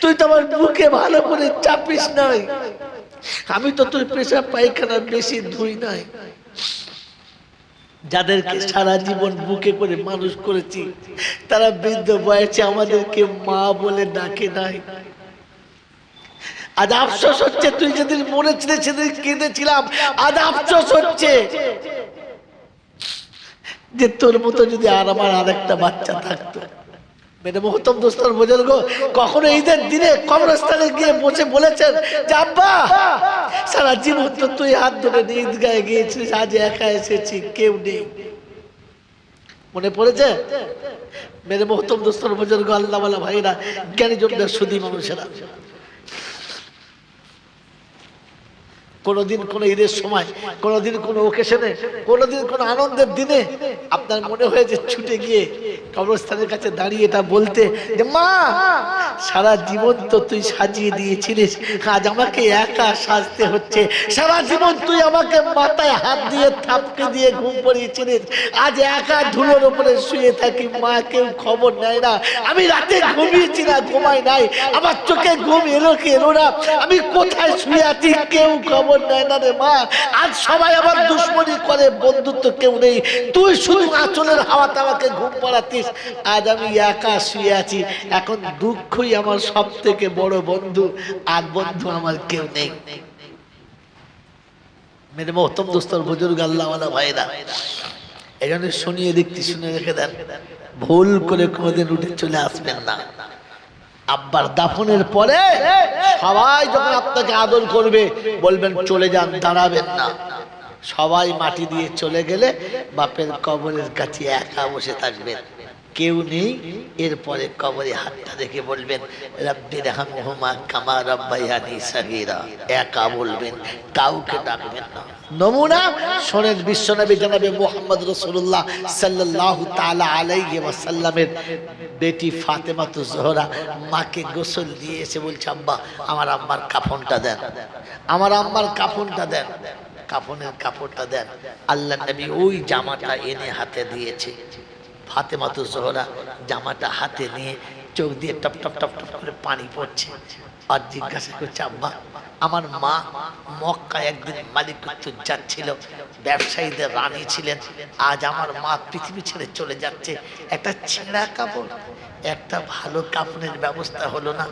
তুই তো আমার বুকে ভালো করে চাপিস নাই, আমি তো তোর পেশাব পায়খানা বেশি ধুই নাই। যাদেরকে সারা জীবন বুকে করে মানুষ করেছি তারা বৃদ্ধ বয়সে আমাদেরকে মা বলে ডাকে নাই। আজ আফসোস হচ্ছে, তুই যেদিন মরেছিলি সেদিন কেঁদেছিলাম, আজ আফসোস হচ্ছে যে তোর মতো যদি আর আমার আরেকটা বাচ্চা থাকতো। মেরে মোহতম দোস্তর বুজুর্গ কখনো ঈদের দিনে কবরস্থানে গিয়ে বসে বলেছেন যে আব্বা সারা জীবন তো তুই হাত ধরে ঈদগাহে গিয়েছিস, আজ একা এসেছি, কেউ নেই। মনে পড়েছে? মেরে মোহতম দোস্তর বুজুর্গ, আল্লাহ ওয়ালা ভাইরা, জ্ঞানী জনদের সুধী মানুষেরা, কোনদিন কোন ঈদের সময়, কোনদিন কোন ওকেশনে, কোনদিন কোন আনন্দের দিনে আপনার মনে হয়েছে ছুটে গিয়ে কবরস্থানের কাছে দাঁড়িয়ে এটা বলতে যে মা সারা জীবন তো তুই সাজিয়ে দিয়েছিলিস, আজ আমাকে একা সাজতে হচ্ছে। সারা জীবন তুই আমাকে মাথায় হাত দিয়ে থাপকে দিয়ে ঘুম পড়িয়েছিলিস, আজ একা ধুলোর উপরে শুয়ে থাকি, মা কেউ খবর নেয় না। আমি রাতে ঘুমিয়েছি না, ঘুমাই নাই, আমার চোখে ঘুম এলো কি এলো না, আমি কোথায় শুয়ে আছি কেউ খবর নেয় না রে মা। আজ সবাই আমার দুশ্মনী করে, বন্ধুত্ব কেউ নেই, তুই শুধু আঁচলের হাওয়াতে আমাকে ঘুম পড়াতিস, আজ আমি একা শুয়ে আছি। এখন দুঃখই আমার সব থেকে বড় বন্ধু, আর বন্ধু আমার কেউ নেই। মেরে মোহতম দোস্তর বুজুর্গ, আল্লাহ ওয়ালা ভাইরা, এই জন্য শুনিয়ে দেখতে, শুনে রেখে দেন, ভুল করে কোনোদিন উঠে চলে আসবেন না। আব্বার দাফনের পরে সবাই যখন আপনাকে আদর করবে বলবেন চলে যান, দাঁড়াবেন না। সবাই মাটি দিয়ে চলে গেলে বাপের কবরের কাছে একা বসে থাকবেন, কেউ নেই। এরপরে কবরে হাতটা রেখে বলবেন রাব্বির হামহুমা কামা রাব্বায়ানি সাগীরা, একা বলবেন, কাউকে ডাকবেন না। নমুনা শোনেন, বিশ্বনবী জনাবে মুহাম্মদ রাসূলুল্লাহ সাল্লাল্লাহু তাআলা আলাইহি ওয়াসাল্লামের বেটি ফাতেমাতুজ জোহরা মাকে গোসল দিয়ে এসে বলছে আব্বা আমার আম্মার কাফনটা দেন, আমার আম্মার কাফনটা দেন, কাফনের কাপড়টা দেন। আল্লাহ নবী ওই জামাটা এনে হাতে দিয়েছে। ফাতেমাতুজ জোহরা জামাটা হাতে নিয়ে চোখ দিয়ে টপ টপ টপ টপ করে পানি পড়ছে, আর জিজ্ঞাসা করছে আব্বা আমার মা মক্কায় একদিন মালিকুত যাচ্ছিল, ব্যবসায়ীদের রানী ছিলেন, আজ আমার মা পৃথিবী ছেড়ে চলে যাচ্ছে, একটা ছেঁড়া কাপড়, একটা ভালো কাপড়ের ব্যবস্থা হলো না।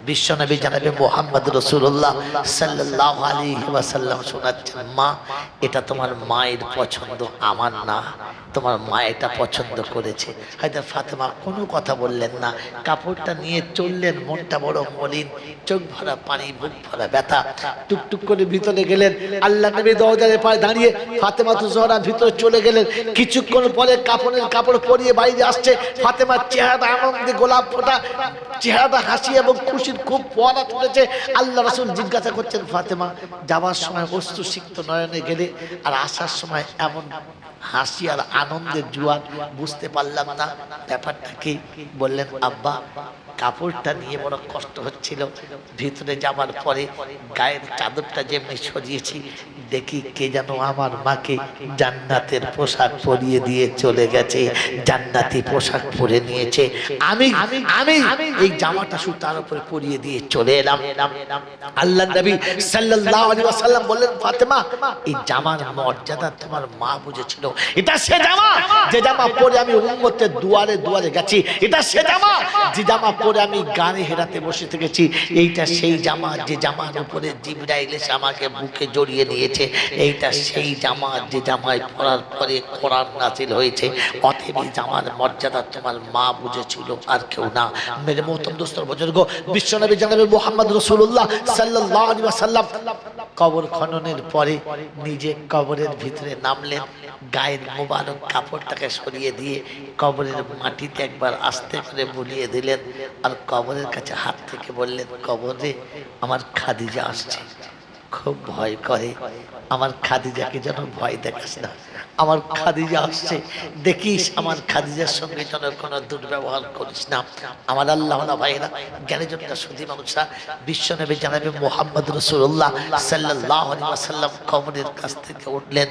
বিশ্বনবী জনাবে মুহাম্মদ রাসূলুল্লাহ সাল্লাল্লাহু আলাইহি ওয়াসাল্লাম শোনাচ্ছেন মা এটা তোমার মায়ের পছন্দ, আমার না, তোমার মা এটা পছন্দ করেছে। হয়তো ফাতেমা কোনো কথা বললেন না, কাপড়টা নিয়ে চললেন, মনটা বড় মলিন, চোখ ভরা পানি, বুক ভরা ব্যথা, টুকটুক করে ভিতরে গেলেন। আল্লাহ নবী দরজার পাশে দাঁড়িয়ে, ফাতেমাতুজ জোহরা ভিতরে চলে গেলেন। কিছুক্ষণ পরে কাফনের কাপড় পরিয়ে বাইরে আসছে, ফাতেমার চেহারাটা আনন্দে গোলাপ ফোটা, চেহারাটা হাসি এবং খুশির খুব পড়া তুলেছে। আল্লাহ রাসূল জিজ্ঞাসা করছেন ফাতেমা যাওয়ার সময় অশ্রু সিক্ত নয়নে গেলে, আর আসার সময় এমন হাসি আর আনন্দের জোয়ার, বুঝতে পারলাম না ব্যাপারটা কি। বললেন আব্বা কাপড়টা নিয়ে বড় কষ্ট হচ্ছিল, ভিতরে যাবার পরে গায়ের চাদরটা যেমনি সরিয়েছি দেখি কে যেন আমার মাকে জান্নাতের পোশাক পরিয়ে দিয়ে চলে গেছে, জান্নাতি পোশাক পরে নিয়েছে। আমি আমি এই জামাটা শুধু তার উপরে পরিয়ে দিয়ে চলে এলাম। আল্লাহ নবী সাল্লাল্লাহু আলাইহি ওয়াসাল্লাম বললেন ফাতেমা এই জামার মর্যাদা তোমার মা বুঝেছিল, এটা সে জামা যে জামা পরে আমি উম্মতের দুয়ারে দুয়ারে গেছি, এটা সে জামা যে জামা পরে আমি গানে হেরাতে বসে থেকেছি, এইটা সেই জামা যে জামার উপরে জিবরাইল এসে আমাকে বুকে জড়িয়ে নিয়েছে, এইটা সেই জামা যে জামায় পরার পরে কোরআন নাযিল হয়েছে। অতএব এই জামার মর্যাদা তোমার মা বুঝেছিল, আর কেউ না। মেরে মোহতরম দোস্তর বুজুর্গ, বিশ্বনবী জনাবে মুহাম্মদ রাসূলুল্লাহ সাল্লাল্লাহু আলাইহি ওয়াসাল্লাম কবর খননের পরে নিজে কবরের ভিতরে নামলেন, গায়ের মোবারক কাপড়টাকে সরিয়ে দিয়ে কবরের মাটিতে একবার আস্তে করে বুলিয়ে দিলেন, আর কবরের কাছে হাত থেকে বললেন কবরে আমার খাদিজা আসছে, খুব ভয় করে, আমার খাদিজাকে যেন ভয় দেখাস না, আমার খাদিজা আসছে, দেখিস আমার খাদিজার সঙ্গে যেন কোনো দুর্ব্যবহার করিস না। আমার আল্লাহ ভাইরা, জ্ঞানীজনরা সুধী মানুষরা, বিশ্বনবী জানাবে মুহাম্মদ রাসূলুল্লাহ সাল্লাল্লাহু আলাইহি ওয়াসাল্লাম কবরের কাছ থেকে উঠলেন।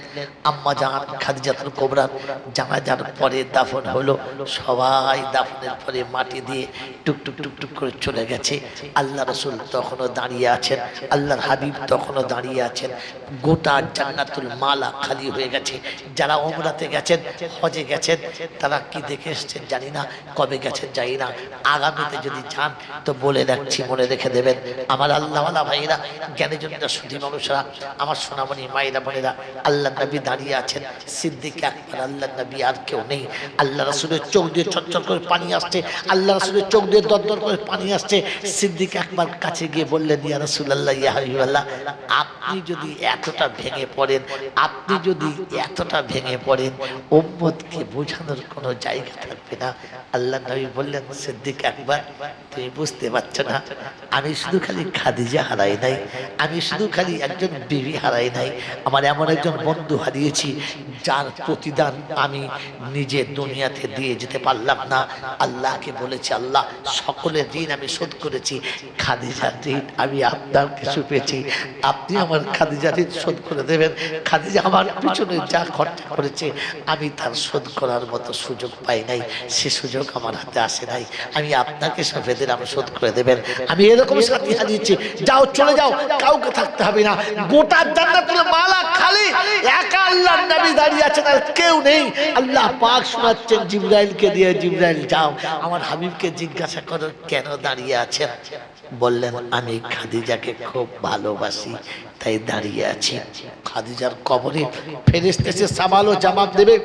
আম্মা জান খাদিজাতুল কুবরা জানাজার পরে দাফন হলো। সবাই দাফনের পরে মাটি দিয়ে টুকটুক টুকটুক করে চলে গেছে। আল্লাহ রাসূল তখনও দাঁড়িয়ে আছেন, আল্লাহর হাবিব তখনও দাঁড়িয়ে আছেন। গোটা জান্নাতুল মালা খালি হয়ে গেছে। যারা উমরাতে গেছেন, হজে গেছেন, তারা কি দেখে এসেছেন জানি না, কবে গেছেন জানি না। আগামীতে যদি যান তো বলে রাখছি, মনে রেখে দেবেন। আমার আল্লাহওয়ালা ভাইরা, জ্ঞানীজনরা সুধী মানুষরা, আমার সোনামণি মায়েরা বোনেরা, আল্লাহ নবী দাঁড়িয়ে আছেন, সিদ্দিক আকবর, আল্লাহ নবী আর কেউ নেই। আল্লাহ রাসূলের চোখ দিয়ে চরচর করে পানি আসছে, আল্লাহ রাসূলের চোখ দিয়ে দরদর করে পানি আসছে। সিদ্দিক আকবর কাছে গিয়ে বললেন, ইয়া রাসূলুল্লাহ, ইয়া হাবিবাল্লাহ, আপনি যদি এতটা ভেঙে পড়েন, আপনি যদি এতটা ভেঙে পড়েন, উম্মতকে বোঝানোর কোনো জায়গা থাকবে না। আল্লাহ নবী বললেন, সিদ্দিক আকবর, তুমি বুঝতে পারছো না, আমি শুধু খালি খাদিজা হারাই নাই, আমি শুধু খালি একজন বিবি হারাই নাই, আমার এমন একজন বন্ধু হারিয়েছি যার প্রতিদান আমি নিজে দুনিয়াতে দিয়ে যেতে পারলাম না। আল্লাহকে বলেছি, আল্লাহ সকলের ঋণ আমি শোধ করেছি, খাদিজার ঋণ আমি আপনার কিছু পেয়েছি, আপনি আমার খাদিজার ঋণ শোধ করে দেবেন। খাদিজা আমার পিছনে যা খরচা করেছে আমি তার শোধ করার মতো সুযোগ পাই নাই, সে সুযোগ আমার হাতে আসে নাই, আমি আপনাকে সফেদের আমি শোধ করে দেবেন। আমি এরকম সাথী হারিয়েছি, যাও চলে যাও, কাউকে থাকতে হবে না, গোটা জান্নাতুল মালা খালি, একা আল্লাহর নবী দাঁড়িয়ে আছেন আর কেউ নেই। আল্লাহ পাক শোনাচ্ছেন জিবরাইলকে দিয়ে, জিবরাইল যাও আমার হাবিবকে জিজ্ঞাসা করো কেন দাঁড়িয়ে আছেন। বললেন, আমি খাদিজাকে খুব ভালোবাসি তাই দাঁড়িয়ে আছি। খাদিজার কবরে ফেরেশতা এসে সওয়াল ও জবাব দেবে,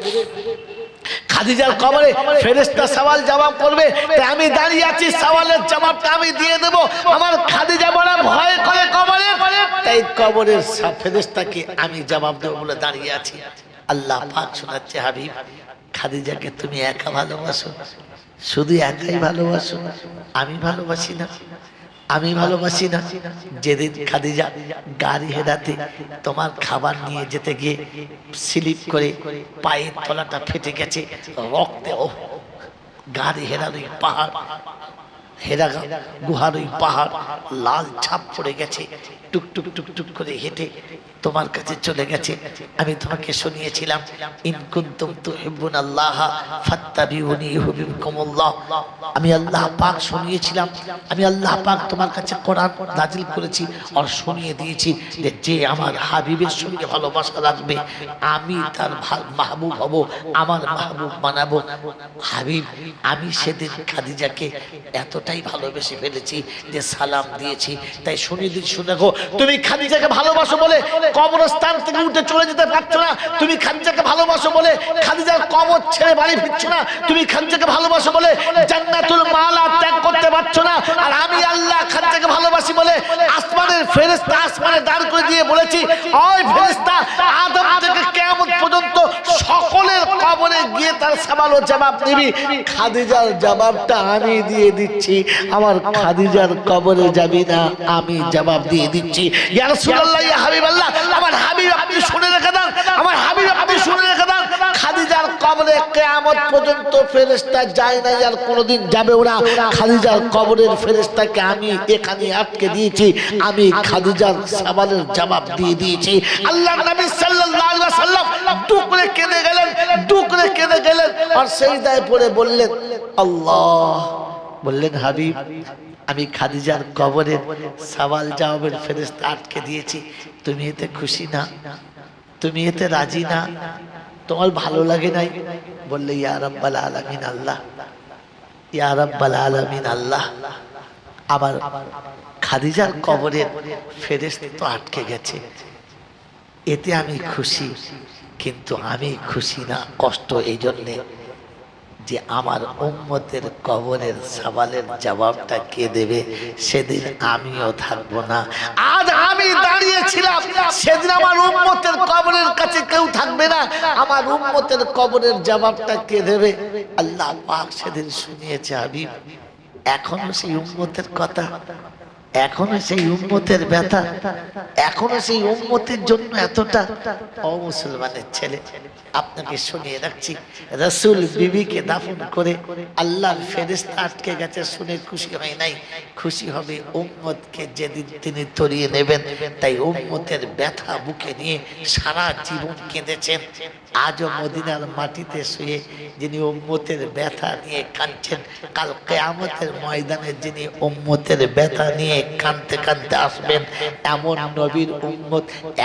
খাদিজার কবরে ফেরেশতা সওয়াল জবাব করবে, তাই আমি দাঁড়িয়ে আছি, সওয়ালের জবাবটা আমি দিয়ে দেব। আমার খাদিজা বড় ভয় করে কবরে, তাই কবরের ফেরেশতাকে আমি জবাব দেব বলে দাঁড়িয়ে আছি। আল্লাহ পাক শোনাচ্ছে, হাবিব খাদিজাকে তুমি একা ভালোবাসো, শুধু একাই ভালোবাসো, আমি ভালোবাসি না, আমি ভালোবাসি না। যেদিন খাদিজা গাড়ি হেরাতে তোমার খাবার নিয়ে যেতে গিয়ে স্লিপ করে পায়ের তলাটা ফেটে গেছে, রক্তে গাড়ি হেরার ওই পাহাড়, হেরা গুহার ওই পাহাড় লাল ছাপ পড়ে গেছে, টুকটুক টুকটুক করে হেঁটে তোমার কাছে চলে গেছে। আমি তোমাকে শুনিয়েছিলাম, ইন কুনতুম তুহিব্বুনাল্লাহ ফাত্তাবিউনি ইউহিব্বুকুমুল্লাহ। আমি আল্লাহ পাক শুনিয়েছিলাম, আমি আল্লাহ পাক তোমার কাছে কোরআন নাজিল করেছি আর শুনিয়ে দিয়েছি যে যে আমার হাবিবের সঙ্গে ভালোবাসা রাখবে আমি তার মাহবুব হব, আমার মাহবুব বানাবো। হাবিব আমি সেদিন খাদিজাকে এতটাই ভালোবেসে ফেলেছি যে সালাম দিয়েছি। তাই শুনিয়ে দিচ্ছি, শুনে গো, তুমি খাদিজাকে ভালোবাসো বলে কবরস্থান থেকে উঠে চলে যেতে পারছো না, তুমি খাদিজাকে ভালোবাসো বলে খাদিজার কবর ছেড়ে বাড়ি ফিরছো না, তুমি খাদিজাকে ভালোবাসো বলে জান্নাতুল মালা ত্যাগ করতে পারছো না। আর আমি আল্লাহ খাদিজাকে ভালোবাসি বলে আসমানের ফেরেশতা আসমানে দাঁড় করে দিয়ে বলেছি, ওই ফেরেশতা আদম থেকে কিয়ামত পর্যন্ত সকলের কবরে গিয়ে তার সওয়াল ও জবাব দিবি। খাদিজার জবাবটা আমি দিয়ে দিচ্ছি, আমার খাদিজার কবরে যাবি না, আমি জবাব দিয়ে দিচ্ছি। ইয়া রাসূলুল্লাহ, ইয়া হাবিবাল্লাহ, আমার হাবিব আপনি শুনে রেখে দেন, আমার হাবিব আপনি শুনে রেখে দেন, খাদিজার কবরে কিয়ামত পর্যন্ত ফেরেশতা যায় না, আর কোনোদিন যাবেও না। খাদিজার কবরের ফেরেশতাকে আমি এখানে আটকে দিয়েছি, আমি খাদিজার সওয়ালের জবাব দিয়ে দিয়েছি। আল্লাহর নবী সাল্লাল্লাহু আলাইহি ওয়াসাল্লাম টুকরে কেঁদে গেলেন, টুকরে কেঁদে গেলেন আর সিজদায় পড়ে বললেন, আল্লাহ, বললেন হাবিব আমি খাদিজার কবরের সওয়াল জবাবের ফেরেশতা আটকে দিয়েছি, তুমি এতে খুশি না, তুমি এতে রাজি না, তোমার ভালো লাগে নাই? বললে, ইয়া রাব্বাল আলামিন আল্লাহ, ইয়া রাব্বাল আলামিন আল্লাহ, আবার খাদিজার কবরের ফেরেশতা তো আটকে গেছে, এতে আমি খুশি, কিন্তু আমি খুশি না, কষ্ট এই জন্যে যে আমার উম্মতের কবরের সওয়ালের জবাবটা কে দেবে, সেদিন আমিও থাকবো না। আজ আমি দাঁড়িয়েছিলাম, সেদিন আমার উম্মতের কবরের কাছে কেউ থাকবে না, আমার উম্মতের কবরের জবাবটা কে দেবে? আল্লাহ পাক সেদিন শুনিয়েছে হাবিব, এখনো সেই উম্মতের কথা এখনো সেই উম্মতের ব্যথা, এখনো সেই উম্মতের জন্য এতটা। ও মুসলমানের ছেলে, আপনাকে শুনিয়ে রাখছি, রাসূল বিবিকে দাফন করে আল্লাহর ফেরেশতা আটকে গেছে শুনে খুশি হয় নাই, খুশি হবে উম্মতকে যেদিন তিনি তরিয়ে নেবেন। তাই উম্মতের ব্যথা বুকে নিয়ে সারা জীবন কেঁদেছেন। আজও মদিনার মাটিতে শুয়ে যিনি উম্মতের ব্যথা নিয়ে কাঁদছেন, কাল কিয়ামতের ময়দানে যিনি উম্মতের ব্যথা নিয়ে কাঁদতে কাঁদতে আসবেন, এমন নবীর উম্মত।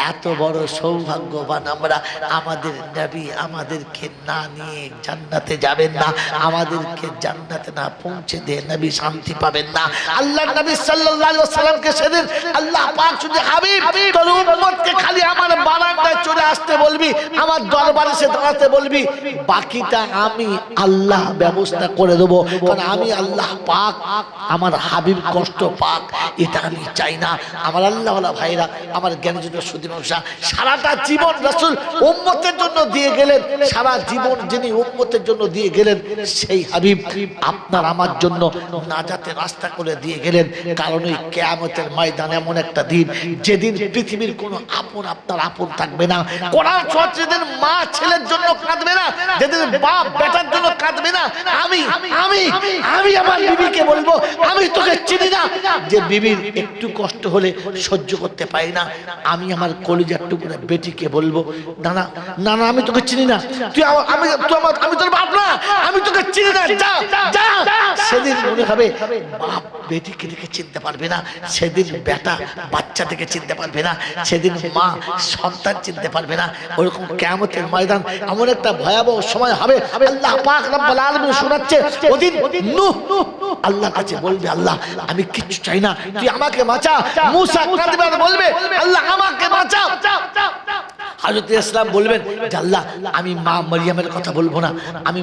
এত বড় সৌভাগ্যবান আমরা, আমাদের নবী আমাদেরকে না নিয়ে জান্নাতে যাবেন না, আমাদেরকে জান্নাতে না পৌঁছে দিয়ে নবী শান্তি পাবেন না। আল্লাহর নবী সাল্লাল্লাহু আলাইহি ওয়াসাল্লামকে সেদিন আল্লাহ পাক শুধু হাবিব তোর উম্মতকে খালি আমার বারান্দায় চলে আসতে বলবি, আমার দরবারে এসে দাঁড়াতে বলবি, বাকিটা আমি আল্লাহ ব্যবস্থা করে দেবো। কারণ আমি আল্লাহ পাক আমার হাবিব কষ্ট পাক, এটা আমি চাই না। আমার আল্লাহওয়ালা ভাইরা, আমার জ্ঞানীজন্য সুদীমশা সারাটা জীবন রাসূল উম্মতের জন্য দিয়ে গেলেন, সারা জীবন যিনি উম্মতের জন্য দিয়ে গেলেন সেই হাবিব আপনার আমার জন্য নাজাতের রাস্তা করে দিয়ে গেলেন। কারণ ওই কিয়ামতের ময়দান এমন একটা দিন যেদিন পৃথিবীর কোনো আপন আপনার আপন থাকবে না। কোরআন শরীফ যেদিন মা ছেলের জন্য কাঁদবে না, যেদিন বাপ বেটার জন্য কাঁদবে না, আমি আমি আমি আমার বিবিকে বলবো আমি তোকে চিনি না। যে বিবির একটু কষ্ট হলে সহ্য করতে পারি না, আমি আমার কলিজার টুকরা বেটিকে বলবো না না না না আমি তোকে চিনি না, তুই আমি তোর বাপ না, আমি তোকে চিনি না, যা যা। সেদিন মনে হবে বাপ বেটিকে দেখে চিনতে পারবে না, সেদিন বেটা বাচ্চা থেকে চিনতে পারবে না, সেদিন মা সন্তান চিনতে পারবে না। ওরকম কিয়ামতের ময়দান এমন একটা ভয়াবহ সময় হবে। আল্লাহ পাক রব্বুল আলামিন শোনাচ্ছে, ওদিন নূহ আল্লাহর কাছে বলবে, আল্লাহ আমি কিচ্ছু চাই না, তুই আমাকে বাঁচা। মুসা কাঁদবে আর বলবে, আল্লাহ আমাকে বাঁচা। হযরত ইসলাম বলবেন যে আল্লাহ আমি মা মরিয়মের কথা বলবো না, আমি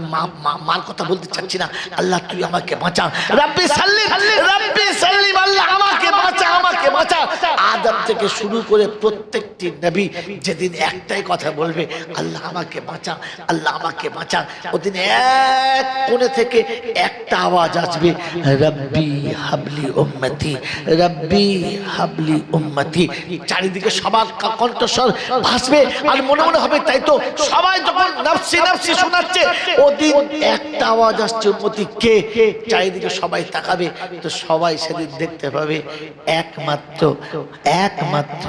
মার কথা বলতে চাচ্ছি না, আল্লাহ তুই আমাকে বাঁচা। রাব্বি সাল্লিম রাব্বি সাল্লিম, আল্লাহ আমাকে বাঁচা আমাকে বাঁচা। আদম থেকে শুরু করে প্রত্যেকটি নবী যেদিন একটাই কথা বলবে, আল্লাহ আমাকে বাঁচা আল্লাহ আমাকে বাঁচা। ওদিন এক কোণে থেকে একটা আওয়াজ আসবে, রাব্বি হাবলি উম্মতি রাব্বি হাবলি উম্মতি। চারিদিকে সবার কণ্ঠস্বর ভাসবে আর মনে মনে হবে তাই তো সবাই যখন নাফসি নাফসি শোনাচ্ছে, ওদিন একটা আওয়াজ আসছে উম্মতি কে। চারিদিকে সবাই তাকাবে, তো সবাই সেদিন দেখতে পাবে একমাত্র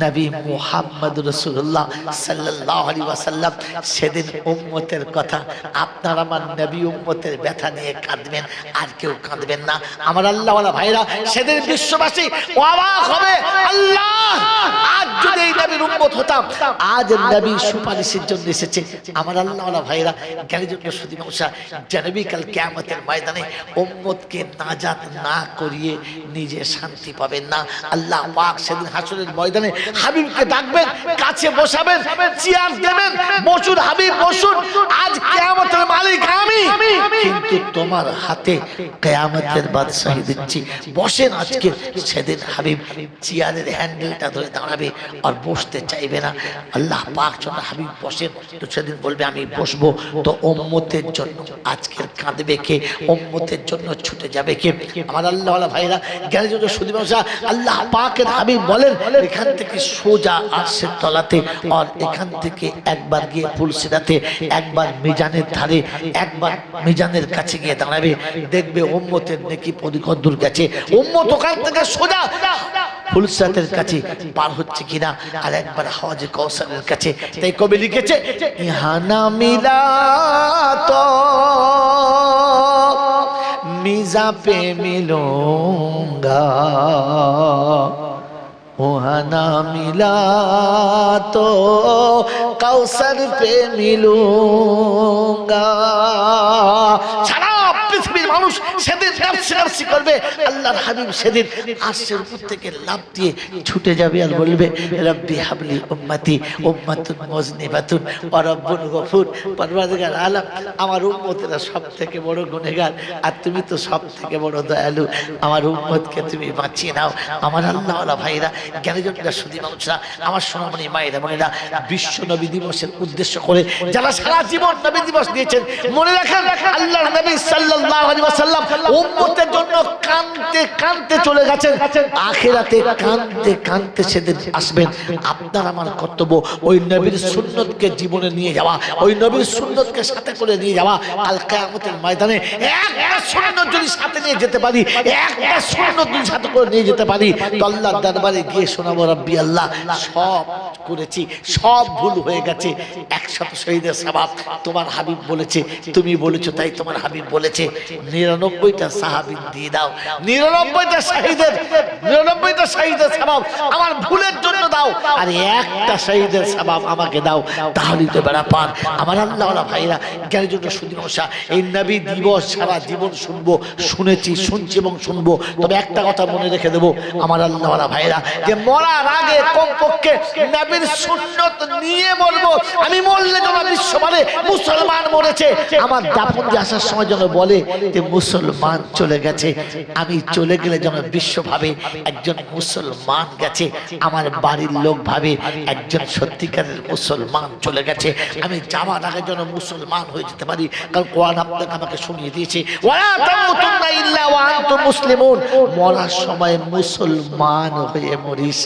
নবী মুহাম্মদ রাসূলুল্লাহ সাল্লাল্লাহু আলাইহি ওয়াসাল্লাম। সেদিন উম্মতের কথা, আপনার আমার নবী উম্মতের ব্যথা নিয়ে কাঁদবেন, আর কেউ কাঁদবেন না। আমার আল্লাহওয়ালা ভাইরা, সেদিন বিশ্ববাসী অবাক হবে, আল্লাহ আজ যদি এই নবীর উম্মত হতাম, আজ নবী সুপারিশের জন্য এসেছে। আমার আল্লাহওয়ালা ভাইরা, জ্ঞানীজন্য সুদীমশা নবী কাল কিয়ামতের ময়দানে উম্মতকে নাজাত না করিয়ে নিজে শান্তি পাবেন না। আল্লাহ পাক সেদিন হাসরের ময়দানে হাবিবকে ডাকবেন, কাছে বসাবেন, চেয়ার দেবেন, বসুন হাবিব বসুন, আজ কিয়ামতের মালিক আমি, কিন্তু তোমার হাতে কিয়ামতের বাদশাহী দিচ্ছি, বসেন আজকে। সেদিন হাবিব চেয়ারের হ্যান্ডেলটা ধরে দাঁড়াবে আর বসতে চাইবে না। আল্লাহ পাক যখন হাবিব বসেন, তো সেদিন বলবে আমি বসবো। তো উম্মতের জন্য আজকের কাঁদবে কে, উম্মতের জন্য ছুটে যাবে কে? আমার আল্লাহওয়ালা ভাইরা, জ্ঞানের জন্য সুদীমশা আল্লাহ পাকের হাবিব বলেন, এখান থেকে সোজা আরশের তলাতে, আর এখান থেকে একবার গিয়ে ফুলসিরাতে, একবার মিজানের ধারে, একবার মিজানের কাছে গিয়ে দাঁড়াবে, দেখবে উম্মতের নেকি পরিকদ্দুর গেছে। উম্মত ওখান থেকে সোজা ফুলসিরাতের কাছে পার হচ্ছে কিনা, আর একবার হাওজে কাউসারের কাছে। তাই কবি লিখেছে, ইহানা মিলা তো মিজা পে মিলুঙ্গা, वहाँ ना मिला तो कौसर पे मिलूंगा। সারা পৃথিবীর মানুষ সেদিন নাফসি নাফসি করবে। আল্লাহর হাবিব সেদিন আরশের উপর থেকে লাফ দিয়ে ছুটে যাবে আর বলবে, রব্বি হাবলি উম্মতি উম্মাতুন মুজনিবাতুন ওয়া রব্বুন গফুর। পরওয়ারদিগার আলম, আমার উম্মতেরা সব থেকে বড় গুনাহগার, আর তুমি তো সব থেকে বড় দয়ালু, আমার উম্মতকে তুমি বাঁচিয়ে নাও। আমার আল্লাহওয়ালা ভাইরা, জ্ঞানীজনরা সুদীমশা, আমার সোনামণি মায়েরা বোনেরা, বিশ্ব নবী দিবসের উদ্দেশ্য করে যারা সারা জীবন নবী দিবস দিয়েছেন, মনে রাখেন আল্লাহর নবী সাল্লাল্লাহু আলাইহি আলাইহি ওয়াসাল্লাম উম্মতের জন্য কাঁদতে কাঁদতে চলে গেছেন, আখিরাতে কাঁদতে কাঁদতে সেদিন আসবেন। আপনার আমার কর্তব্য ওই নবীর সুন্নতকে জীবনে নিয়ে যাওয়া, ওই নবীর সুন্নতকে সাথে করে নিয়ে যাওয়া। কাল কিয়ামতের ময়দানে একটা সুন্নত যদি সাথে নিয়ে যেতে পারি, একটা সুন্নত যদি সাথে করে নিয়ে যেতে পারি, তো আল্লাহর দরবারে গিয়ে শোনাবো, রব্বি আল্লাহ সব করেছি, সব ভুল হয়ে গেছে, 100 শহীদের সওয়াব তোমার হাবিব বলেছে, তুমি বলেছো তাই তোমার হাবিব বলেছে, 99টা সাহাবী দিয়ে দাও, 99টা শহীদের সওয়াব আমার ভুলের জন্য দাও, আর একটা শহীদের সওয়াব আমাকে দাও, তাহলেই তো বেড়া পার। আমার আল্লাহওয়ালা ভাইরা, জ্ঞানের জন্য সুদিনসা এই নবী দিবস সারা জীবন শুনবো, শুনেছি, শুনছি এবং শুনবো। তবে একটা কথা মনে রেখে দেবো আমার আল্লাহওয়ালা ভাইরা, যে মরার আগে কমপক্ষে নবীর সুন্নত নিয়ে মরবো। আমি মরলে যেন বিশ্ব বলে মুসলমান মরেছে, আমার দাফন দিয়ে আসার সময় যেন বলে যে মুসলমান চলে গেছে। আমি চলে গেলে যেন বিশ্ব ভাবে একজন মুসলমান গেছে, আমার বাড়ির লোক ভাবে একজন সত্যিকারের মুসলমান চলে গেছে। আমি যাওয়ার আগে যেন মুসলমান হয়ে যেতে পারি, কারণ কোরআন আপনাকে আমাকে শুনিয়ে দিয়েছে, ওয়ালা তামুতুন্না ইল্লা ওয়া আনতুম মুসলিমুন, মরার সময় মুসলমান হয়ে মরিস,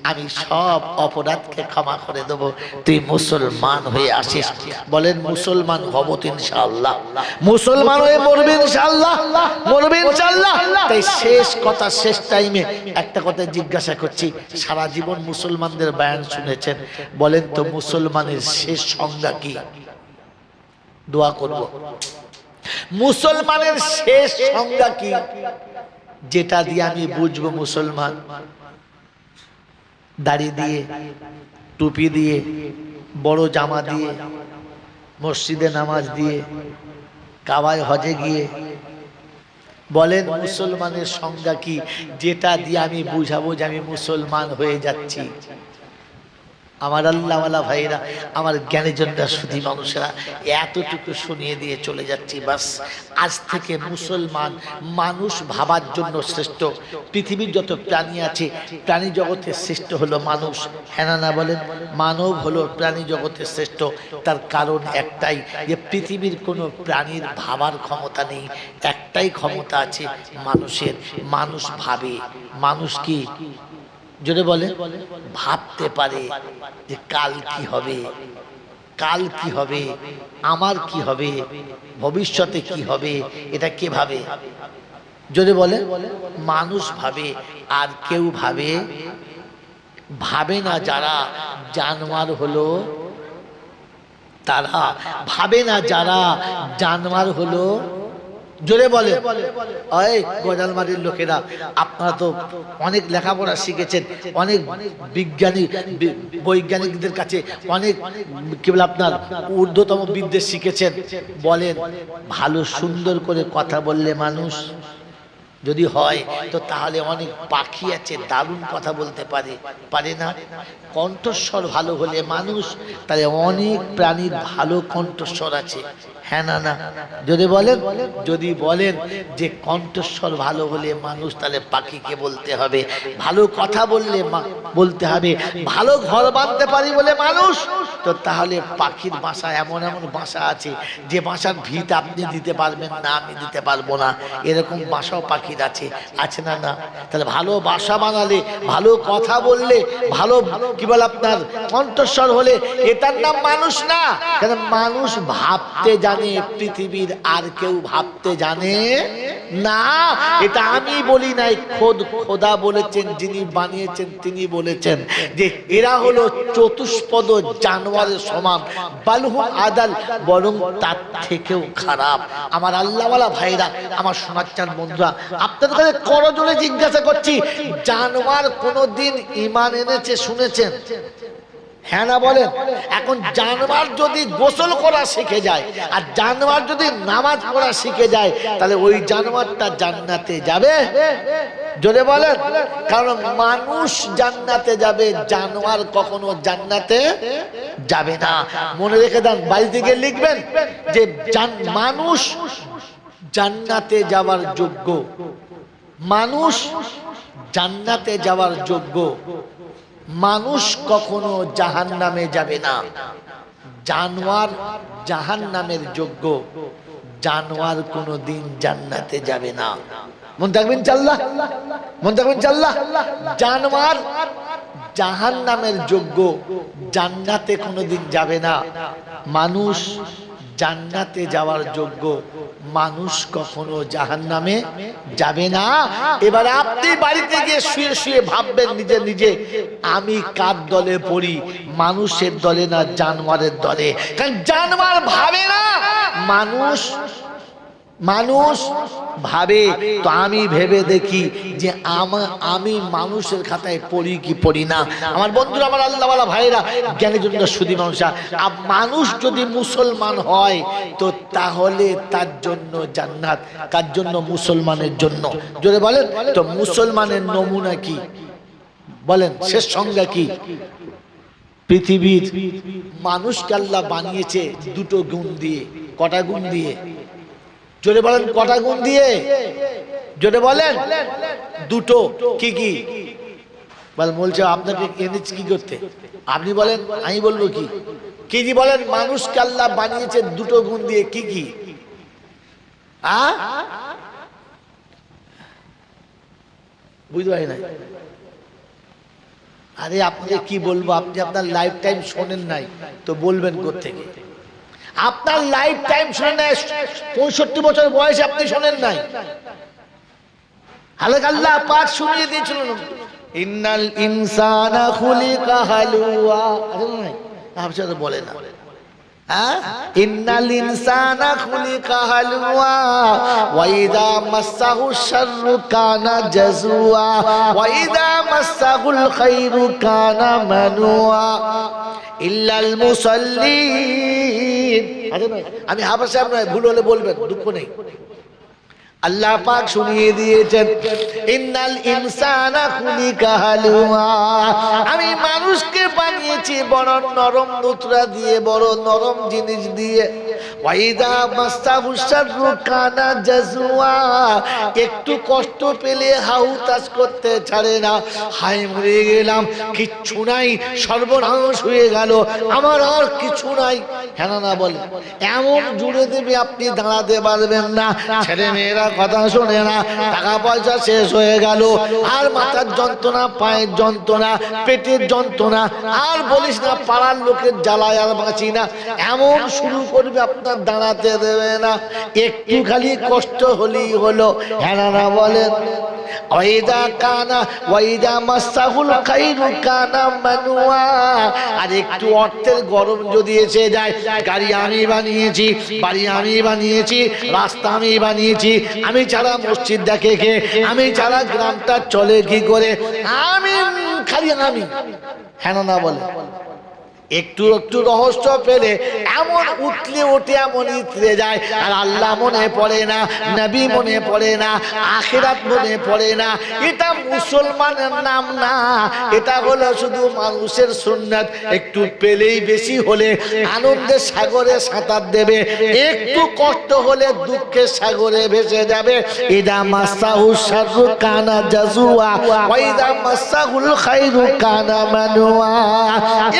আমি সব অপরাধকে ক্ষমা করে দেবো, তুই মুসলমান হয়ে আসিস। বলেন মুসলমান হব তো ইনশাআল্লাহ, মুসলমান হয়ে মরবে ইনশাআল্লাহ, মরবে ইনশাআল্লাহ। তাই শেষ কথা, শেষ টাইমে একটা কথা জিজ্ঞাসা করছি, সারা জীবন মুসলমানদের বয়ান শুনেছেন, বলেন তো মুসলমানের শেষ সংজ্ঞা কি? দোয়া করব, মুসলমানের শেষ সংজ্ঞা কি, যেটা দিয়ে আমি বুঝবো মুসলমান? দাড়ি দিয়ে, টুপি দিয়ে, বড় জামা দিয়ে, মসজিদে নামাজ দিয়ে, কাবায় হজে গিয়ে, বলেন মুসলমানের সংজ্ঞা কি, যেটা দিয়ে আমি বুঝাবো যে আমি মুসলমান হয়ে যাচ্ছি? আমার আল্লাহওয়ালা ভাইরা, আমার জ্ঞানের জন্য শুধু মানুষেরা এতটুকু শুনিয়ে দিয়ে চলে যাচ্ছি, বাস। আজ থেকে মুসলমান মানুষ ভাবার জন্য শ্রেষ্ঠ। পৃথিবীর যত প্রাণী আছে, প্রাণী জগতের শ্রেষ্ঠ হলো মানুষ, হ্যাঁ না বলেন? মানব হলো প্রাণী জগতের শ্রেষ্ঠ। তার কারণ একটাই, যে পৃথিবীর কোনো প্রাণীর ভাবার ক্ষমতা নেই, একটাই ক্ষমতা আছে মানুষের, মানুষ ভাবে। মানুষ কি জোরে বলে? ভাবতে পারে যে কাল কি হবে, কাল কি হবে, আমার কি হবে, ভবিষ্যতে কি হবে, এটা কে ভাবে? জোরে বলে? মানুষ ভাবে। আর কেউ ভাবে? ভাবে না। যারা জানোয়ার হলো তারা ভাবে না, যারা জানোয়ার হলো। জোরে বলে? ওই গোজালমারির লোকেরা, আপনারা তো অনেক লেখাপড়া শিখেছেন, অনেক বিজ্ঞানী বৈজ্ঞানিকদের কাছে অনেক কি বলে আপনার ঊর্ধ্বতম বিদ্যে শিখেছেন। বলেন, ভালো সুন্দর করে কথা বললে মানুষ যদি হয়, তো তাহলে অনেক পাখি আছে দারুণ কথা বলতে পারে, পারে না? কণ্ঠস্বর ভালো হলে মানুষ, তাহলে অনেক প্রাণীর ভালো কণ্ঠস্বর আছে, হ্যাঁ না? যদি বলেন, যদি বলেন যে কণ্ঠস্বর ভালো হলে মানুষ, তাহলে পাখিকে বলতে হবে ভালো কথা বললে বলতে হবে ভালো ঘর বাঁধতে পারি বলে মানুষ, তো তাহলে পাখির বাসা এমন এমন বাসা আছে যে বাসার ভিত আপনি দিতে পারবেন না, আমি দিতে পারবো না, এরকম বাসাও পাখির আছে, আছে না? না। তাহলে ভালো বাসা বানালে, ভালো কথা বললে, ভালো কি বলে আপনার কণ্ঠস্বর হলে, এটার নাম মানুষ না। কারণ মানুষ ভাবতে জানে, পৃথিবীর আর কেউ ভাবতে জানে না। এটা আমি বলি নাই, খোদা বলেছেন, যিনি বানিয়েছেন তিনি বলেছেন যে এরা হলো চতুষ্পদ জানোয়ারের সমান, বালহুম আদাল, বরং তার থেকেও খারাপ। আমার আল্লাহওয়ালা ভাইরা, আমার সোনাচ্চান বন্ধুরা, আপনাদের কাছে করজোড়ে জিজ্ঞাসা করছি, জানোয়ার কোনোদিন ঈমান এনেছে শুনেছেন? হ্যাঁ না বলেন? এখন জানোয়ার যদি গোসল করা শিখে যায়, আর জানোয়ার যদি নামাজ পড়া শিখে যায়, তাহলে ওই জানোয়ারটা জান্নাতে যাবে? জোরে বলেন? কারণ মানুষ জান্নাতে যাবে, জানোয়ার কখনো জান্নাতে যাবে না। মনে রেখে দেন, বাড়িতে গিয়ে লিখবেন যে মানুষ জান্নাতে যাওয়ার যোগ্য, মানুষ জান্নাতে যাওয়ার যোগ্য, মানুষ কখনো জাহান্নামে যাবে না। জানোয়ার জাহান্নামের যোগ্য, জানোয়ার কোনোদিন জান্নাতে যাবে না। মন থাকবেন চাল্লা, মন থাকবেন চাল্লা। জানোয়ার জাহান্নামের যোগ্য, জান্নাতে কোনোদিন যাবে না। মানুষ জান্নাতে যাওয়ার যোগ্য, মানুষ কখনো জাহান্নামে যাবে না। এবার আপনি বাড়িতে গিয়ে শুয়ে শুয়ে ভাববেন নিজে নিজে, আমি কার দলে পড়ি, মানুষের দলে না জানোয়ারের দলে? কারণ জানোয়ার ভাবে না, মানুষ ভাবে। তো আমি ভেবে দেখি যে আমি মানুষের খাতায় পড়ি কি পড়ি না। আমার বন্ধুরা, আমার আল্লাহওয়ালা ভাইরা, জ্ঞানী জন্য সুধী মানুষরা, মানুষ যদি মুসলমান হয় তো তাহলে তার জন্য জান্নাত। কার জন্য? মুসলমানের জন্য। জোরে বলেন তো, মুসলমানের নমুনা কি বলেন, শেষ সংজ্ঞা কি? পৃথিবীর মানুষকে আল্লাহ বানিয়েছে দুটো গুণ দিয়ে। কটা গুণ দিয়ে? জোরে বলেন, কটা গুণ দিয়ে? জোরে বলেন। দুটো। কি কি বলছে? আপনাকে এনেছি কি করতে? আপনি বলেন, আমি বলবো কি? কি কি বলেন? মানুষকে আল্লাহ বানিয়েছে দুটো গুণ দিয়ে। কি কি? বুঝতে পারি না। আরে আপনাকে কি বলবো, আপনি আপনার লাইফ টাইম শোনেন নাই তো বলবেন কোত্থেকে? আপনার লাইফ টাইম শোনেন নাই, 65 বছর বয়সে আপনি শোনেন নাই। হালাক আল্লাহ পাক শুনিয়ে দিয়েছিল, ইন্নাল ইনসানা খুলিকা হালুয়া। আপনারা বলে না, ইন্নাল ইনসানা খুলিকা হালুয়া ওয়া ইযা মাসসাহু শাররু কানা জাজুয়া ওয়া ইযা মাসসাহুল খায়রু কানা মানুয়া ইল্লাল মুসাল্লিন। আমি হাফেজ সাহেব নয়, ভুল হলে বলবেন, দুঃখ নেই। আল্লাহ পাক শুনিয়ে দিয়েছেন, ইন্নাল ইনসানা খুলিকা হালুয়া, আমি মানুষকে বানিয়েছি বড় নরম নুতরা দিয়ে, বড় নরম জিনিস দিয়ে। ওয়াইদা মাসসাহু শাররু কানা জাজুয়া, একটু কষ্ট পেলে হাউতাস করতে ছাড়ে না। হায় মরে গেলাম, কিচ্ছু নাই, সর্বনাশ হয়ে গেল, আমার আর কিছু নাই। হ্যাঁ না বলে, এমন জুড়ে দেবে আপনি দাঁড়াতে পারবেন না। ছেলে মেয়েরা কথা শোনে না, টাকা পয়সা শেষ হয়ে গেল, আর মাথার যন্ত্রণা, পায়ের যন্ত্রণা, পেটের যন্ত্রণা, আর বলিস না, পাড়ার লোকের জ্বালায় আর বাঁচি না, এমন শুরু করবে, আপনার দাঁড়াতে দেবে না। একটু খালি কষ্ট হলেই হলো। হ্যাঁ না বলেন, ওয়াইদা কানা ওয়াইদা মাসসাহুল খায়রু কানা মানুয়া, আর একটু অর্থের গরম যদি এসে যায়, গাড়ি আমি বানিয়েছি, বাড়ি আমি বানিয়েছি, রাস্তা আমি বানিয়েছি, আমি ছাড়া মসজিদ দেখে কে, আমি ছাড়া গ্রামটা চলে কি করে, আমি খালি আমি। হ্যাঁ না বলে, একটু একটু রহস্য পেলে এমন উঠলে ওঠে, এমন ইতরে যায়, আর আল্লাহ মনে পড়ে না, নবী মনে পড়ে না, আখিরাত মনে পড়ে না। এটা মুসলমানের নাম না, এটা হলো শুধু মানুষের সুন্নাত। একটু পেলেই বেশি হলে আনন্দের সাগরে সাঁতার দেবে, একটু কষ্ট হলে দুঃখের সাগরে ভেসে যাবে। ইদা মাসসাহু শাররু কানা জাজুয়া ওয়া ইদা মাসসাহুল খায়রু কানা মানুয়া,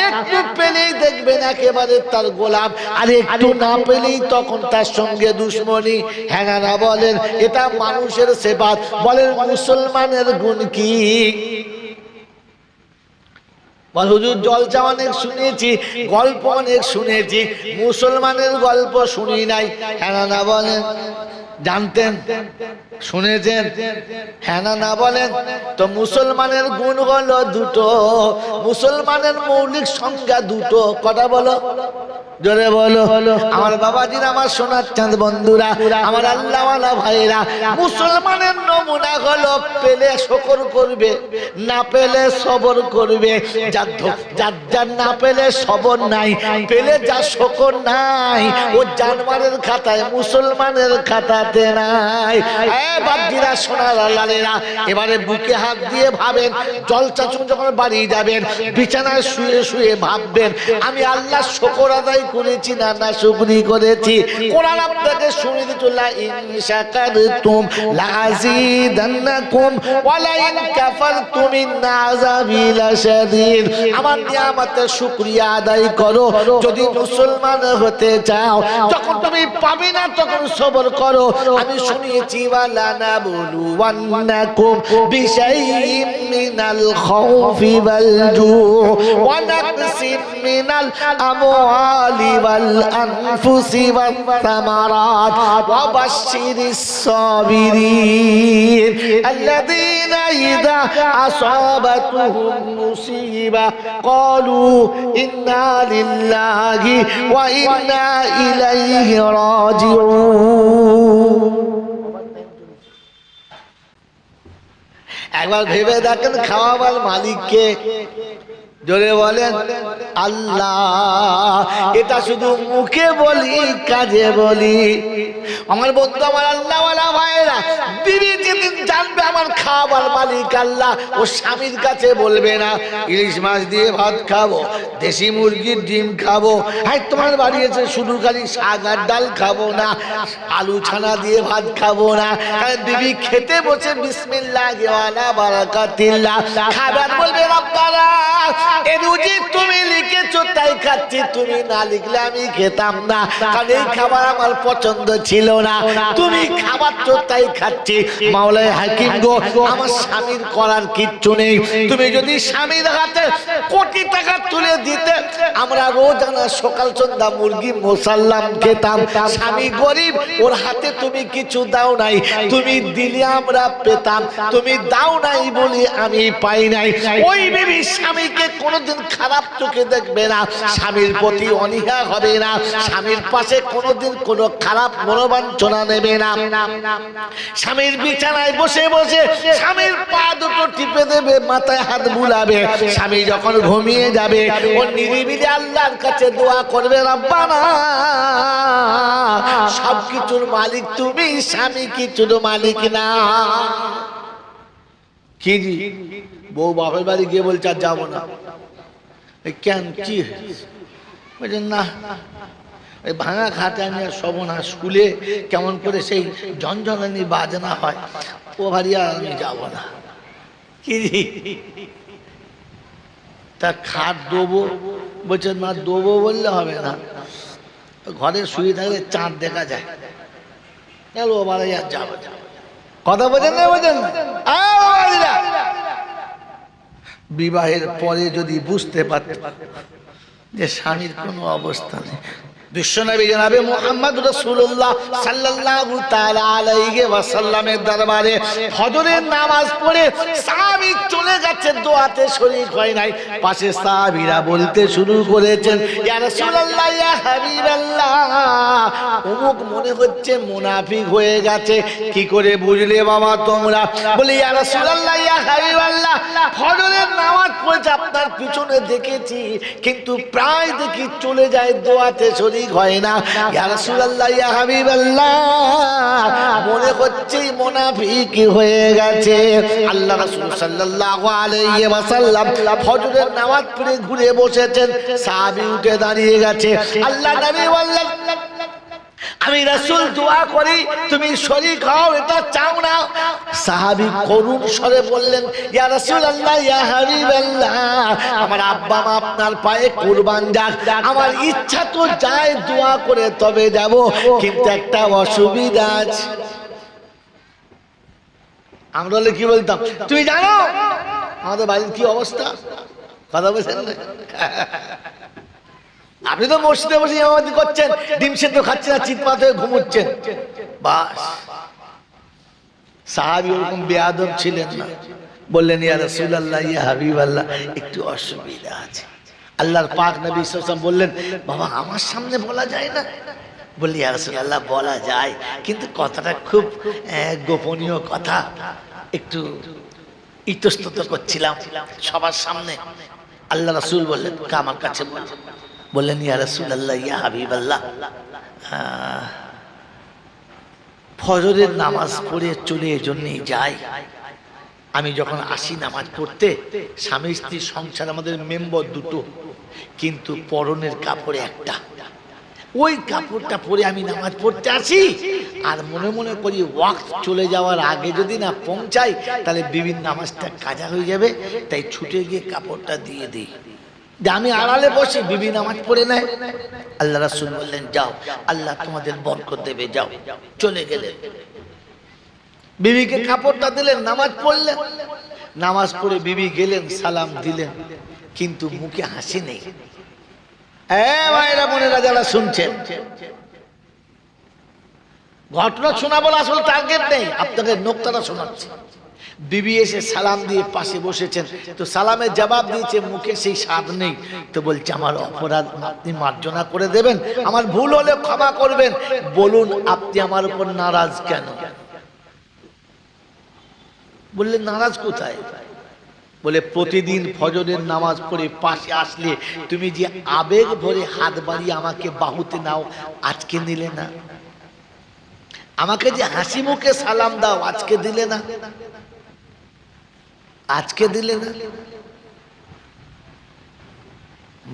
একটু পেলেই দেখবেন একেবারে তার গোলাম, আর একটু না পেলেই তখন তার সঙ্গে দুশ্মনী। হ্যাঁ না বলেন, এটা মানুষের সেবাত। বলেন মুসলমানের গুণ কি? হুজুর জলসা অনেক শুনেছি, গল্প অনেক শুনেছি, মুসলমানের গল্প শুনি নাই। হ্যাঁ না বলেন, জানতেন, শুনেছেন? হ্যাঁ না বলেন তো। মুসলমানের গুণ হলো দুটো, মুসলমানের মৌলিক সংজ্ঞা দুটো। কটা বলো? জোরে বলো। আমার বাবাজিরা, আমার সোনার চাঁদ বন্ধুরা, আমার আল্লাহওয়ালা ভাইরা, মুসলমানের নমুনা হলো পেলে শকর করবে, না পেলে সবর করবে। যার না পেলে সবর নাই, পেলে যা শকর নাই, ও জানোয়ারের খাতায় মুসলমানের খাতা বেড়াতে নাই। বাপজিরা সোনার লালেরা, এবারে বুকে হাত দিয়ে ভাবেন, জলসা যখন বাড়ি যাবেন বিছানায় শুয়ে শুয়ে ভাববেন, আমি আল্লাহ শুকর আদায় করেছি না না শুকরি করেছি। কোরআন আপনাকে শুনিয়ে দিত, লা ইন শাকারতুম লাযিদান্নাকুম ওয়া লা ইন কাফারতুম ইন্না আযাবি লাশাদীদ। আমার নিয়ামতের শুকরিয়া আদায় করো যদি মুসলমান হতে চাও। যখন তুমি পাবে না তখন সবর করো। আমি শুনিয়েছি, ওয়ালা নাবলুওয়ান্নাকুম বিশাইইন মিনাল খাউফি ওয়াল জু ওয়া নাকসিম মিনাল আমওয়ালি ওয়াল আনফুসি ওয়াত তামারাত ওয়া বাশশিরিস সাবিরিন আল্লাযীনা ইযা আসাবাতুহুম মুসিবা ক্বালু ইন্না লিল্লাহি ওয়া ইন্না ইলাইহি রাজিউন। একবার ভেবে দেখেন, খাওয়াবার মালিককে, জোরে বলেন আল্লাহ। এটা শুধু মুখে বলি, কাজে বলি। আমার বন্ধু, আমার আল্লাহওয়ালা ভাইরা, বিবি যেদিন জানবে আমার খাবার মালিক আল্লাহ, ও স্বামীর কাছে বলবে না ইলিশ মাছ দিয়ে ভাত খাবো, দেশি মুরগির ডিম খাবো, হ্যাঁ তোমার বাড়ি এসে শুধু খালি শাক আর ডাল খাবো না, আলু ছানা দিয়ে ভাত খাবো না। বিবি খেতে বসে বিসমিল্লাহি ওয়ালা বারাকাতিল্লাহ খাবার বলবে, রব্বানা এ রুজি তুমি লিখেছো তাই খাচ্ছি, তুমি না লিখলে আমি খেতাম না, কারণ এই খাবার আমার পছন্দ ছিল না, তুমি খাবার তো তাই খাচ্ছি। মাওলানা হাকিম গো, আমার স্বামীর করার কিচ্ছু নেই। তুমি যদি স্বামীর হাতে কোটি টাকা তুলে দিতে, আমরা রোজানা সকাল সন্ধ্যা মুরগি মোসাল্লাম খেতাম। স্বামী গরিব, ওর হাতে তুমি কিছু দাও নাই, তুমি দিলে আমরা পেতাম, তুমি দাও নাই বলি আমি পাই নাই। ওই বিবি স্বামীকে কোনোদিন খারাপ চোখে দেখবে না, স্বামীর প্রতি অনীহা হবে না, স্বামীর পাশে কোনোদিন কোনো খারাপ মনোবাঞ্ছনা নেবে না। স্বামীর বিছানায় বসে বসে স্বামীর পা দুটো টিপে দেবে, মাথায় হাত বুলাবে। স্বামী যখন ঘুমিয়ে যাবে, ও নিরিবিলি আল্লাহর কাছে দোয়া করবে, রব্বানা সবকিছুর মালিক তুমি, স্বামী কিছুর মালিক না। কি জি বউ বাপের বাড়ি গিয়ে বলছে আর যাবো না, কেন কি বলছেন না, ওই ভাঙা খাটা নিয়ে শোভনা স্কুলে কেমন করে সেই ঝনঝনানি বাজনা হয়, ও ভারি আর আমি যাবো না। কি তা খাট দেবো বলছেন, না দেবো বললে হবে না, ঘরে শুয়ে থাকলে চাঁদ দেখা যায়, ও ভাড়া আর যাবো। কথা বোঝেন না, বোঝেন না? বিবাহের পরে যদি বুঝতে পারতে যে স্বামীর কোনো অবস্থা নেই, বিশ্বনবী জনাবে মুহাম্মদ রাসূলুল্লাহ সাল্লাল্লাহু তাআলা আলাইহি ওয়াসাল্লামের দরবারে ফজরের নামাজ পড়ে সাহাবী চলে গেছে, দোয়াতে শরীক হয় নাই। পাশে সাহাবীরা বলতে শুরু করেছেন, ইয়া রাসূলুল্লাহ, ইয়া হাবিবাল্লাহ, অমুক মনে হচ্ছে মুনাফিক হয়ে গেছে। কি করে বুঝলে বাবা তোমরা? বলি, ইয়া রাসূলুল্লাহ, ইয়া হাবিবাল্লাহ, ফজরের নামাজ পড়ে আপনার পিছনে দেখেছি, কিন্তু প্রায় দেখি চলে যায়, দোয়াতে শরীক হয় না। ইয়া রাসূলুল্লাহ, ইয়া হাবিবাল্লাহ, মনে হচ্ছে মুনাফিক হয়ে গেছে। আল্লাহ রাসূল সাল্লাল্লাহু আলাইহি ওয়াসাল্লাম ফজরের নামাজ পড়ে ঘুরে বসেছেন, সাহাবী উঠে দাঁড়িয়ে গেছে। আল্লাহ নবী বললেন, আমি রাসূল দোয়া করি, তুমি শরীক হও, এটা চাও না? সাহাবী করুণ স্বরে বললেন, ইয়া রাসূলুল্লাহ, ইয়া হাবিবাল্লাহ, আমার আব্বা মা আপনার পায়ে কুরবান যাক, আমার ইচ্ছা তো যায় দোয়া করে তবে যাব, কিন্তু একটা অসুবিধা আছে। আমরা কি বলতাম, তুমি জানো আমাদের বাড়ির কি অবস্থা? কথা বলছেন না? আপনি তো মসজিদে বসে ইমামতি করছেন, ডিম সেদ্ধ খাচ্ছেন আর চিৎপাত হয়ে ঘুমোচ্ছেন, বাস। সাহাবী ওরকম বেয়াদব ছিলেন না, বললেন, ইয়া রাসূলুল্লাহ, ইয়া হাবিবাল্লাহ, একটু অসুবিধা আছে। আল্লাহর পাক নবী সাল্লাল্লাহু আলাইহি ওয়াসাল্লাম বললেন, বাবা আমার সামনে বলা যায় না? বললি, ইয়া রাসূলুল্লাহ, বলা যায়, কিন্তু কথাটা খুব গোপনীয় কথা, একটু ইতস্তত করছিলাম সবার সামনে। আল্লাহ রাসূল বললেন, আমার কাছে বললেন, ইয়া রাসূলুল্লাহ, ইয়া হাবিবাল্লাহ, ফজরের নামাজ পড়ে চলে এজন্যই যাই। আমি যখন আসি নামাজ পড়তে, স্বামী স্ত্রী সংসার আমাদের মেম্বার দুটো, কিন্তু পরনের কাপড় একটা। ওই কাপড়টা পরে আমি নামাজ পড়তে আসি, আর মনে মনে করি ওয়াক্ত চলে যাওয়ার আগে যদি না পৌঁছাই তাহলে বিভিন্ন নামাজটা কাজা হয়ে যাবে, তাই ছুটে গিয়ে কাপড়টা দিয়ে দিই। আমি আড়ালে বসে, বিবি নামাজ পড়ে নেয়। আল্লাহ রাসূল বললেন, যাও, আল্লাহ তোমাদের বরকত দেবে, যাও। চলে গেলেন, বিবিকে কাপড়টা দিলেন, নামাজ পড়লেন। নামাজ পড়ে বিবি গেলেন, সালাম দিলেন, কিন্তু মুখে হাসি নেই। ভাইরা বোনেরা যারা শুনছেন, ঘটনা শোনাবো আসলে টার্গেট নেই, আপনাদের নোকতাটা শোনাচ্ছি। বিবি এসে সালাম দিয়ে পাশে বসেছেন, তো সালামের জবাব দিয়েছে, মুখে সেই স্বাদ নেই। তো বলছে, আমার অপরাধ আপনি মার্জনা করে দেবেন, আমার ভুল হলে ক্ষমা করবেন, বলুন আপনি আমার উপর নারাজ কেন? বললেন, নারাজ কোথায়? বলে, প্রতিদিন ফজরের নামাজ পড়ে পাশে আসলে তুমি যে আবেগ ভরে হাত বাড়িয়ে আমাকে বাহুতে নাও, আজকে নিলে না। আমাকে যে হাসি মুখে সালাম দাও, আজকে দিলে না, আজকে দিলে না।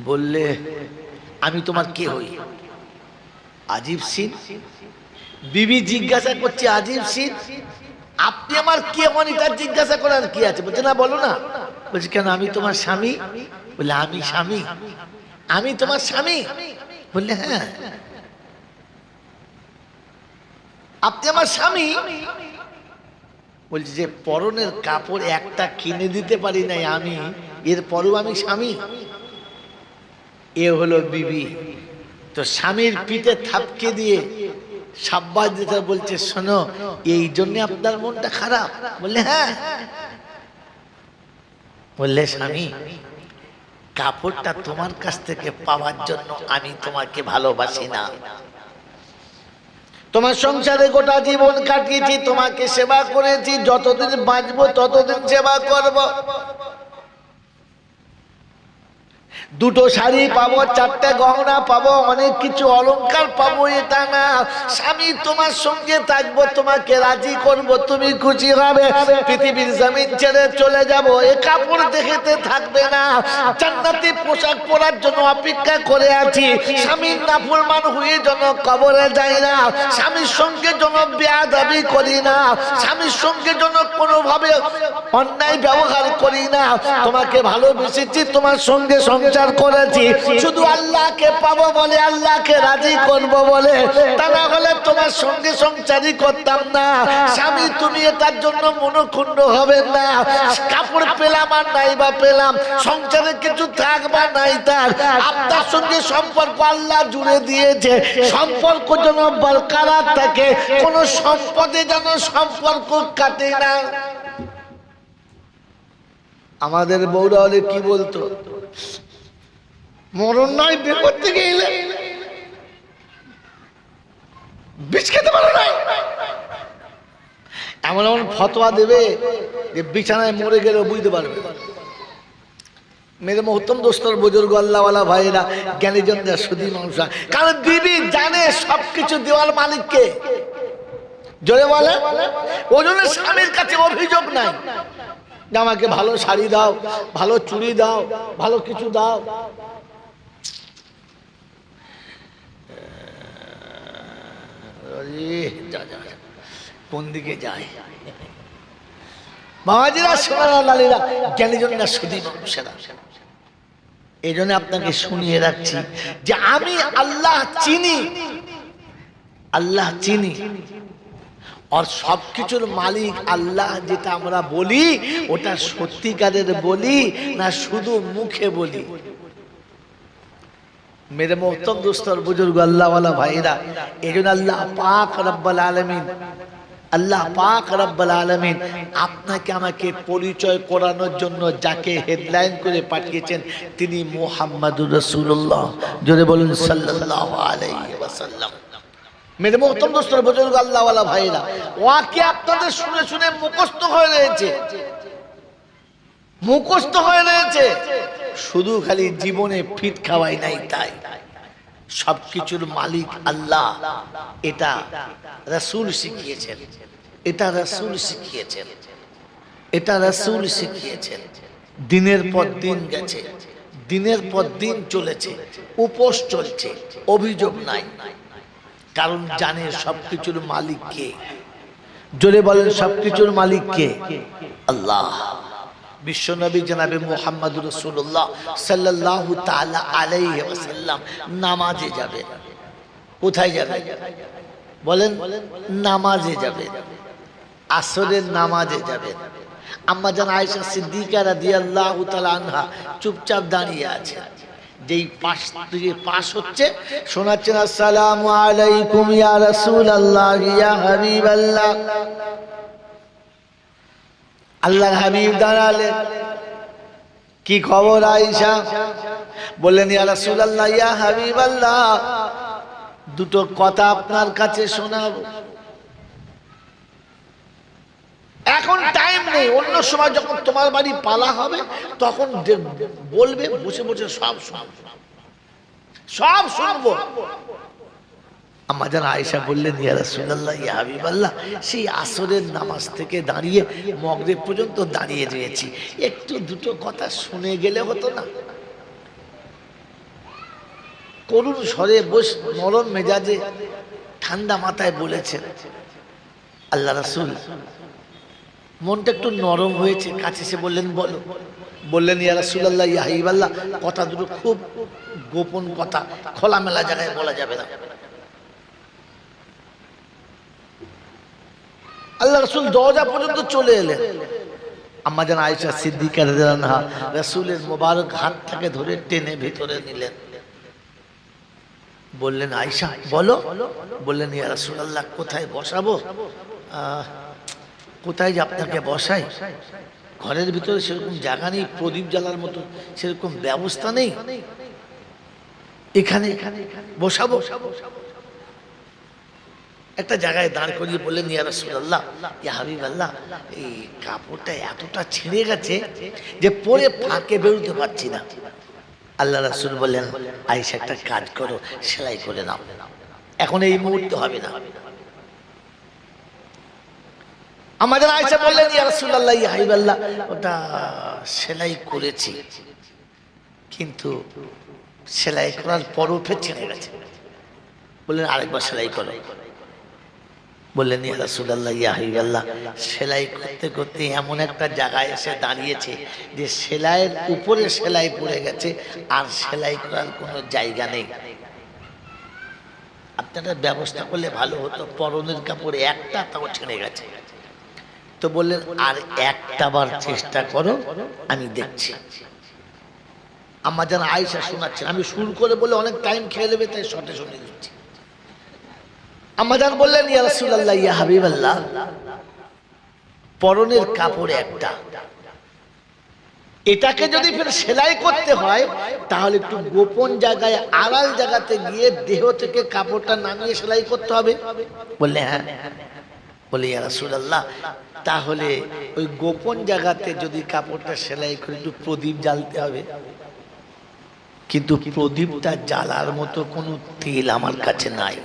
বললে, আমি তোমার কে হই? আজিব সিন। বিবি জিজ্ঞাসা করছে, আজিব সিন, আপনি আমার কে হন এটা জিজ্ঞাসা করার কি আছে? বলছে, না বলো না। বলছে, কেন, আমি তোমার স্বামী। বললে, আমি স্বামী? আমি তোমার স্বামী? বললে, হ্যাঁ। আপনি আমার স্বামী? বলছে, যে পরনের কাপড় একটা কিনে দিতে পারি নাই আমি, এরপরও আমি স্বামী? এ হলো বিবি। তো স্বামীর পিঠে থাপকে দিয়ে সাব্বাস দিতে বলছে, শোনো, এই জন্য আপনার মনটা খারাপ? বললে, হ্যাঁ। বললে, স্বামী, কাপড়টা তোমার কাছ থেকে পাওয়ার জন্য আমি তোমাকে ভালোবাসি না। তোমার সংসারে গোটা জীবন কাটিয়েছি, তোমাকে সেবা করেছি, যতদিন বাঁচবো ততদিন সেবা করব। দুটো শাড়ি পাবো, চারটে গহনা পাবো, অনেক কিছু অলংকার পাবো, এটা না। স্বামী তোমার সঙ্গে থাকবো, তোমাকে রাজি করব, তুমি খুশি হবে। পৃথিবীর জমিন ছেড়ে চলে যাব, এ কাপড় দেখতে থাকবে না। জান্নাতি পোশাক পরার জন্য অপেক্ষা করে আছি। স্বামীর নাফরমান হয়ে যেন কবরে যাই না, স্বামীর সঙ্গে যেন বেয়াদবি করি না, স্বামীর সঙ্গে যেন কোনোভাবে অন্যায় ব্যবহার করি না। তোমাকে ভালোবেসেছি, তোমার সঙ্গে সংসার করেছি, শুধু আল্লাহকে পাবো বলে, আল্লাহকে রাজি করব বলে, তা না হলে তোমার সঙ্গে সংসারই করতাম না। স্বামী, তুমি এটার জন্য মনক্ষুণ্ণ হবে না। কাপড় পেলাম আর নাই বা পেলাম, সংসারে কিছু থাক বা নাই থাক, আপনার সঙ্গে সম্পর্ক আল্লাহ জুড়ে দিয়েছে। সম্পর্ক যেন বরকরার থাকে, কোন সম্পদে যেন সম্পর্ক কাটে না। আমাদের বউরা হলে কি বলতো, মরণ নয়, বিপদ থেকে এলে বিষ খেতে পারো না, এমন এমন ফতোয়া দেবে যে বিছানায় মরে গেলেও বুঝতে পারবে। মেরে মোহতম দোস্তর বুজুর্গ আল্লাহওয়ালা ভাইরা, জ্ঞানীজনরা, সুধী মানুষ, কারণ বিবি জানে সবকিছু দেওয়ার মালিককে। জোরে বলে, ওই জন্য স্বামীর কাছে অভিযোগ নাই যে আমাকে ভালো শাড়ি দাও, ভালো চুড়ি দাও, ভালো কিছু দাও। কোন দিকে যায় বাবাজিরা, সোনারা, লালীরা, জ্ঞানীজনরা, সুধী মানুষেরা। এই জন্য আপনাকে শুনিয়ে রাখছি যে আমি আল্লাহ চিনি, আল্লাহ চিনি, আর সবকিছুর মালিক আল্লাহ। যেটা আমরা বলি ওটা সত্যিকারের বলি না শুধু মুখে বলি? মেরে মোহতরম দোস্তর বুজুর্গ আল্লাহওয়ালা ভাইরা, এই জন্য আল্লাহ পাক রব্বুল আলামিন, আল্লাহ পাক রব্বুল আলামিন আপনাকে আমাকে পরিচয় করানোর জন্য যাকে হেডলাইন করে পাঠিয়েছেন তিনি মুহাম্মাদুর রাসূলুল্লাহ। জোরে বলুন সাল্লাল্লাহু আলাইহি ওয়াসাল্লাম। মেরে মোহতরম দোস্তর বুজুর্গ আল্লাহওয়ালা ভাইরা, ওয়াকে আপনাদের শুনে শুনে মুখস্থ হয়ে রয়েছে, মুখস্থ হয়ে রয়েছে, শুধু খালি জীবনে ফিট খাওয়াই নাই তাই। সবকিছুর মালিক আল্লাহ, এটা রাসূল শিখিয়েছেন, এটা রাসূল শিখিয়েছেন, এটা রাসূল শিখিয়েছেন। দিনের পর দিন গেছে, দিনের পর দিন চলেছে, উপোস চলছে, অভিযোগ নাই, কারণ জানে সবকিছুর মালিক কে। জোরে বলেন সবকিছুর মালিক কে? আল্লাহ। বিশ্বনবী জনাবে মুহাম্মদুর রাসূলুল্লাহ সাল্লাল্লাহু তাআলা আলাইহি ওয়াসাল্লাম নামাজে যাবে। কোথায় যাবে বলেন? নামাজে যাবে, আসরের নামাজে যাবে। আম্মা জান আয়েশা সিদ্দিকা রাদিয়াল্লাহু তাআলা আনহা চুপচাপ দাঁড়িয়ে আছে। যেই পাশ থেকে পাশ হচ্ছে শোনাচ্ছেন, আসসালামু আলাইকুম ইয়া রাসূলুল্লাহ ইয়া হাবিবাল্লাহ। আল্লাহর হাবিব দাঁড়ালেন, কি খবর আয়েশা? বললেন, ইয়া রাসূলুল্লাহ ইয়া হাবিবাল্লাহ, দুটো কথা আপনার কাছে শোনাবো। এখন টাইম নেই, অন্য সময় যখন তোমার বাড়ি পালা হবে তখন বলবে, বসে বসে সব শুনবো। আম্মা জান আয়েশা বললেন, ইয়া রাসূলুল্লাহ ইয়া হাবিবাল্লাহ, সেই আসরের নামাজ থেকে দাঁড়িয়ে মাগরিব পর্যন্ত দাঁড়িয়ে রয়েছি, একটু দুটো কথা শুনে গেলে হতো না? করুণ স্বরে, বস নরম মেজাজে, ঠান্ডা মাথায় বলেছেন। আল্লাহ রাসূল মনটা একটু নরম হয়েছে, কাছে এসে বললেন, বলো। বললেন, ইয়া রাসূলুল্লাহ ইয়া হাবিবাল্লাহ, কথা দুটো খুব গোপন কথা, খোলামেলা জায়গায় বলা যাবে না। আল্লাহ রাসূল দরজা পর্যন্ত চলে এলেন। আম্মা জান আয়েশা সিদ্দিকা রাদিয়াল্লাহু আনহা রাসূলের মোবারক হাতটাকে ধরে টেনে ভিতরে নিলেন। বললেন, আয়েশা বলো। বললেন, ইয়া রাসূলুল্লাহ, কোথায় বসাবো? কোথায় যে আপনাকে বসাই? ঘরের ভিতরে সেরকম জায়গা নেই, প্রদীপ জ্বালার মতো সেরকম ব্যবস্থা নেই, এখানে বসাবো। একটা জায়গায় দাঁড় করিয়ে বললেন, ইয়া রাসূলুল্লাহ ইয়া হাবিবাল্লাহ, এই কাপড়টা এতটা ছিঁড়ে গেছে যে পরে ফাঁকে বেরোতে পারছি না। আল্লাহ রাসূল বললেন, আয়েশা একটা কাজ করো, সেলাই করে নাও, এখন এই মুহূর্তে হবে না। আমাদের আয়েশা বললেন, ইয়া রাসূলুল্লাহ ইয়া হাবিবাল্লাহ, ওটা সেলাই করেছি, কিন্তু সেলাই করার পরও ফের ছিঁড়ে গেছে। বললেন, আরেকবার সেলাই করো। বললেন, ইয়া রাসূলুল্লাহ ইয়া হাবিবাল্লাহ, সেলাই করতে করতে এমন একটা জায়গায় এসে দাঁড়িয়েছে যে সেলাইয়ের উপরে সেলাই পড়ে গেছে, আর সেলাই করার কোনো জায়গা নেই। আপনারা ব্যবস্থা করলে ভালো হতো, পরনের কাপড়ে একটা তাও ছিঁড়ে গেছে। তো বললেন, আর একটা বার চেষ্টা করো, আমি দেখছি। আম্মা জান আয়েশা শোনাচ্ছেন, আমি শুরু করে বলে অনেক টাইম খেয়ে নেবে, তাই শর্টে শুনে দিচ্ছি। আম্মা জান বললেন, ইয়া রাসূলুল্লাহ ইয়া হাবিবাল্লাহ, পরনের কাপড় একটা, এটাকে যদি ফের সেলাই করতে হয় তাহলে একটু গোপন জায়গায়, আড়াল জায়গাতে গিয়ে দেহ থেকে কাপড়টা নামিয়ে সেলাই করতে হবে। বললে, হ্যাঁ। বলে, ইয়া রাসূলুল্লাহ, তাহলে ওই গোপন জায়গাতে যদি কাপড়টা সেলাই করে একটু প্রদীপ জ্বালতে হবে, কিন্তু প্রদীপটা জ্বালার মতো কোনো তেল আমার কাছে নাই।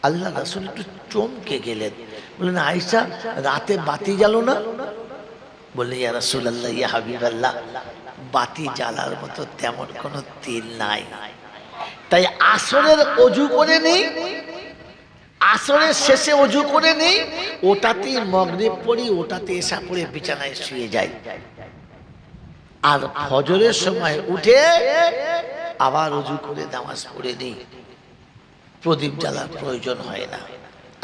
আল্লাহ রাসূল একটু চমকে গেলেন, বললেন, আয়েশা, রাতে বাতি জ্বালো না? বললেন, ইয়া রাসূলুল্লাহ ইয়া হাবিবাল্লাহ, বাতি জ্বালার মতো তেমন কোনো তেল নাই, তাই আসরের ওযু করে নেই, আসরের শেষে ওযু করে নেই, ওটাতেই মাগরিব পড়ি, ওটাতে এশা পড়ে বিছানায় শুয়ে যাই, আর ফজরের সময় উঠে আবার ওযু করে নামাজ পড়ে নেই, প্রদীপ জ্বালার প্রয়োজন হয় না।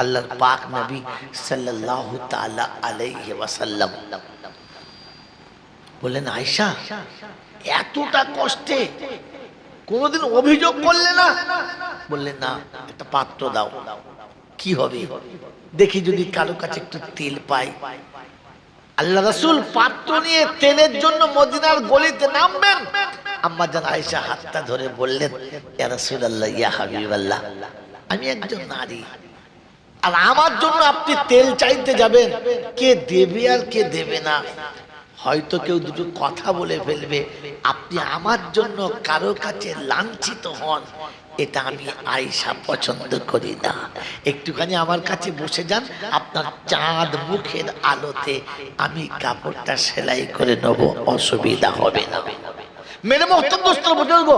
আল্লাহর পাক নবী সাল্লাল্লাহু তাআলা আলাইহি ওয়াসাল্লাম বললেন, আয়েশা, এতটা কষ্টে কোনোদিন অভিযোগ করলে না? বললেন, না। একটা পাত্র দাও, কি হবে দেখি, যদি কারো কাছে একটু তেল পাই। আল্লাহ রাসূল পাত্র নিয়ে তেলের জন্য মদিনার গলিতে নামবেন। আম্মা জান আয়েশা হাতটা ধরে বললেন, ইয়া রাসূলুল্লাহ ইয়া হাবিবাল্লাহ, আমি একজন নারী, আর আমার জন্য আপনি তেল চাইতে যাবেন, কে দেবে আর কে দেবে না, হয়তো কেউ দুটো কথা বলে ফেলবে, আপনি আমার জন্য কারো কাছে লাঞ্ছিত হন, এটা আমি আয়েশা পছন্দ করি না। একটুখানি আমার কাছে বসে যান, আপনার চাঁদ মুখের আলোতে আমি কাপড়টা সেলাই করে নেব, অসুবিধা হবে না। মেরে মোহতরম দোস্ত বুজুর্গ,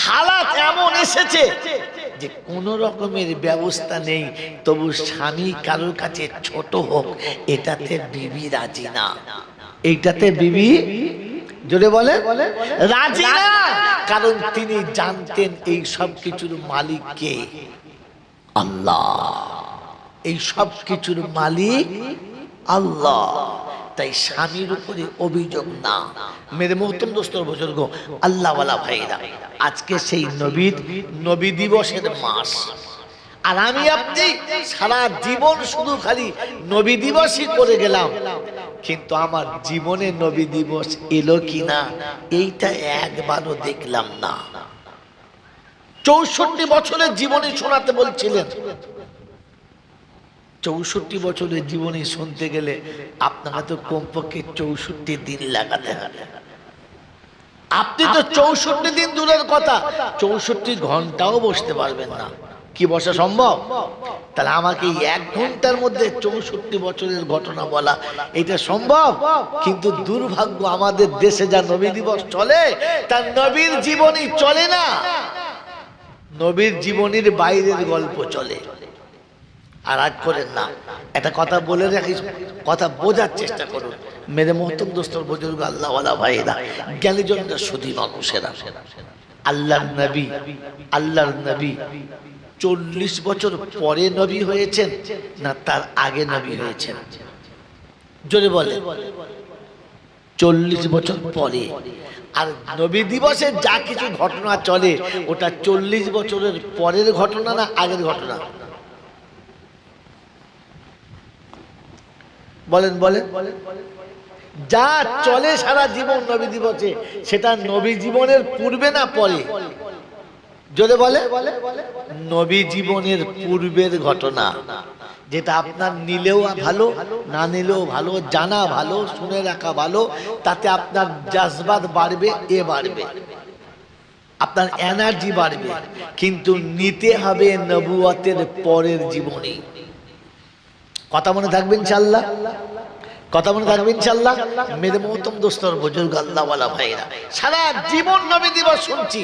হালাত এমন এসেছে যে কোন রকমের ব্যবস্থা নেই, তবু স্বামী কারোর কাছে ছোট হোক এটাতে বিবি রাজি না। এইটাতে বিবি জোরে বলে রাজি না, কারণ তিনি জানতেন এই সব কিছুর মালিক কে? আল্লাহ। এই সব কিছুর মালিক আল্লাহ। তাই স্বামীর উপরে অভিযোগ না। মেরে মোহতরম দোস্ত বুজুর্গ, আল্লাহওয়ালা ভাইরা, আজকে সেই নবী দিবসের মাস, আর আমি আপনি সারা জীবন শুধু খালি নবী দিবসই করে গেলাম, কিন্তু আমার জীবনে নবী দিবস এলো কিনা এইটা একবারও দেখলাম না। 64 বছরের জীবনে শোনাতে বলছিলেন, 64 বছরের জীবনে শুনতে গেলে আপনারা তো কমপক্ষে 64 দিন লাগাতে হবে। আপনি তো 64 দিন দূরের কথা, 64 ঘন্টাও বসতে পারবেন না। কি বসা সম্ভব? তাহলে আমাকে 1 ঘন্টার মধ্যে 64 বছরের ঘটনা বলা এটা সম্ভব? কিন্তু দুর্ভাগ্য, আমাদের দেশে যা নবী দিবস চলে তার নবীর জীবনী চলে না, নবীর জীবনীর বাইরের গল্প চলে। আর রাগ করেন না, একটা কথা বলে রাখি, কথা বোঝার চেষ্টা করুন। মেরে মোহতরম দোস্তর বুজুর্গ, আল্লাহওয়ালা ভাইরা, জ্ঞানীজনরা, সুধী মানুষেরা, আল্লাহর নবী 40 বছর পরে নবী হয়েছেন না তার আগে নবী হয়েছেন? জোরে বলে 40 বছর পরে। আর নবী দিবসে যা কিছু ঘটনা চলে ওটা 40 বছরের পরের ঘটনা না আগের ঘটনা? বলেন বলেন। যা চলে সারা জীবন নবী দিবসে, সেটা নবী জীবনের পূর্বে না পরে? যদি বলে নবী জীবনের পূর্বের ঘটনা, যেটা আপনার নিলেও ভালো, না নিলেও ভালো, জানা ভালো, শুনে রাখা ভালো, তাতে আপনার জাজবাত বাড়বে, বাড়বে, আপনার এনার্জি বাড়বে। কিন্তু নিতে হবে নবুয়তের পরের জীবনী। কথা মনে থাকবে ইনশাআল্লাহ, কথা মনে থাকবে ইনশাআল্লাহ। মেরে মোহতরম দোস্তর বুজুর্গ, আল্লাহওয়ালা ভাইরা, সারা জীবন নবী দিবস শুনছি,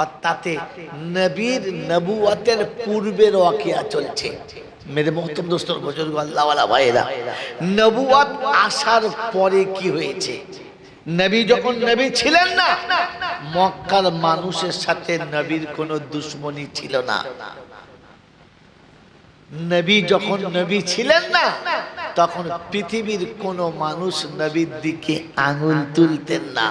আর তাতে নবীর নবুয়তের পূর্বের ওয়াকিয়া চলছে। মেরে মোহতরম দোস্তর বুজুর্গ, আল্লাহওয়ালা ভাইরা, নবুয়ত আসার পরে কি হয়েছে? নবী যখন নবী ছিলেন না, মক্কার মানুষের সাথে নবীর কোনো দুশ্মনী ছিল না। নবী যখন নবী ছিলেন না, তখন পৃথিবীর কোনো মানুষ নবীর দিকে আঙুল তুলতেন না,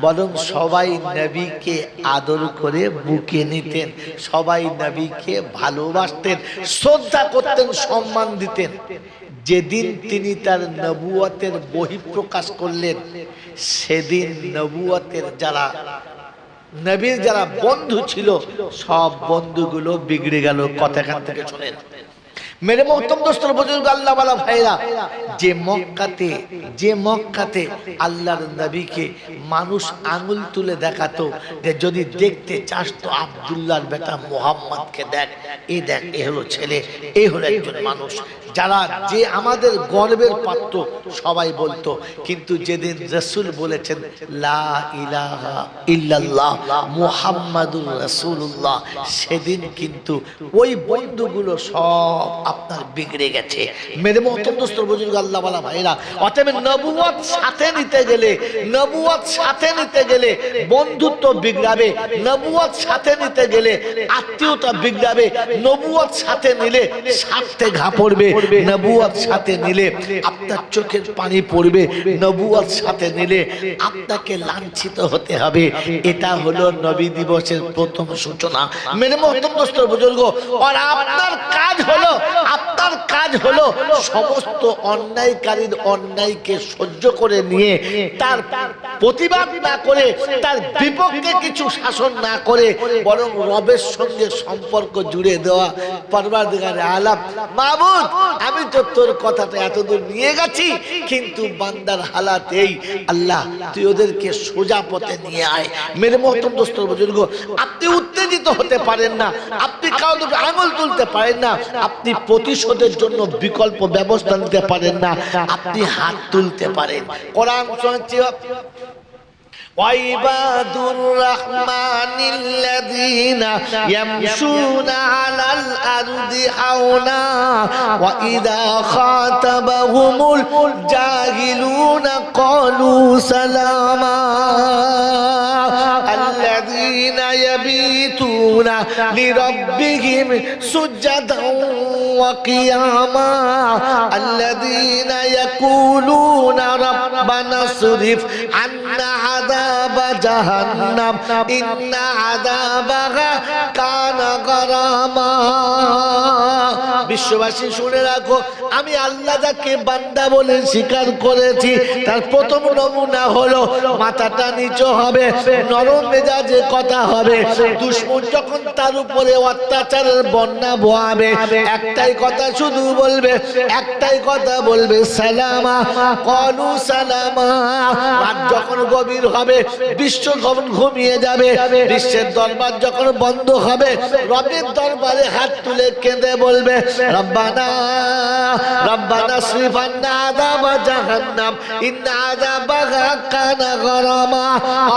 বরং সবাই নবীকে আদর করে বুকে নিতেন, সবাই নবীকে ভালোবাসতেন, শ্রদ্ধা করতেন, সম্মান দিতেন। যেদিন তিনি তার নবুয়তের বহিঃপ্রকাশ করলেন, সেদিন নবুয়তের নবীর যারা বন্ধু ছিল, সব বন্ধুগুলো বিগড়ে গেল। কথা এখান থেকে শোনেন মেরে মোহতরম দোস্তর বুজুর্গ, আল্লাহওয়ালা ভাইরা, যে মক্কাতে আল্লাহর নবীকে মানুষ আঙুল তুলে দেখাতো যে যদি দেখতে চাস তো আব্দুল্লাহর বেটা মুহাম্মদকে দেখ, দেখ, এ হলো ছেলে, এ হলো একজন মানুষ, যারা যে আমাদের গর্বের পাত্র, সবাই বলতো। কিন্তু যেদিন রাসূল বলেছেন লা ইলাহা ইল্লাল্লাহ মুহাম্মাদুর রাসূলুল্লাহ, সেদিন কিন্তু ওই বন্ধুগুলো সব আপনার বিগড়ে গেছে। মেরে মোহতরম দোস্তর বুজুর্গ, আল্লাহওয়ালা ভাইরা, অতএব নবুয়ত সাথে নিতে গেলে বন্ধুত্ব বিগড়াবে, নবুয়ত সাথে নিতে গেলে আত্মীয়তা বিগড়াবে, নবুয়ত সাথে নিলে স্বার্থে ঘা পড়বে, নবুয়ত সাথে নিলে আপনার চোখের পানি পড়বে, নবুয়ত সাথে নিলে আপনাকে লাঞ্ছিত হতে হবে। এটা হলো নবী দিবসের প্রথম সূচনা। মেরে মোহতরম দোস্তর বুজুর্গ, আর আপনার কাজ হলো সমস্ত অন্যায়কারীর অন্যায়কে সহ্য করে নিয়ে, তার প্রতিবাদ না করে, তার বিপক্ষে কিছু শাসন না করে, বরং রবের সঙ্গে সম্পর্ক জুড়ে দেওয়া। পরওয়ারদিগারে আলাম, মাবুদ আমি তো তোর কথাটা এতদূর নিয়ে গেছি, কিন্তু বান্দার হালাতেই আল্লাহ তুই ওদেরকে সোজা পথে নিয়ে আয়। মেরে মোহতরম দোস্ত বুজুর্গ, আপনি উত্তেজিত হতে পারেন না, আপনি কারোর উপরে আঙুল তুলতে পারেন না, আপনি প্রতিশোধের জন্য বিকল্প ব্যবস্থা নিতে পারেন না, আপনি হাত তুলতে পারেন। কোরআন শুনছি وعباد الرحمن الذين يمشون على الأرض حونا وإذا خاطبهم الجاهلون قالوا سلاما الذين يبيتون لربهم سجدا وقياما الذين يقولون ربنا اصرف عنا عذاب جهنم إن عذابها كان غراما। বিশ্ববাসী শুনে রাখো, আমি আল্লাহ যাকে বান্দা বলে স্বীকার করেছি তার প্রথম নমুনা হলো মাথাটা নিচু হবে, নরম মেজাজে কথা হবে। দুশমন যখন তার উপরে অত্যাচারের বন্যা বহাবে, একটাই কথা শুধু বলবে, একটাই কথা বলবে, সালামা কলু সালামা। রাত যখন গভীর হবে, বিশ্ব যখন ঘুমিয়ে যাবে, বিশ্বের দরবার যখন বন্ধ হবে, রবের দরবারে হাত তুলে কেঁদে বলবে, রব্বানা রব্বানা আসরিফ আন্না আযাব জাহান্নাম ইন্না আযাবাহা কানা গরামা।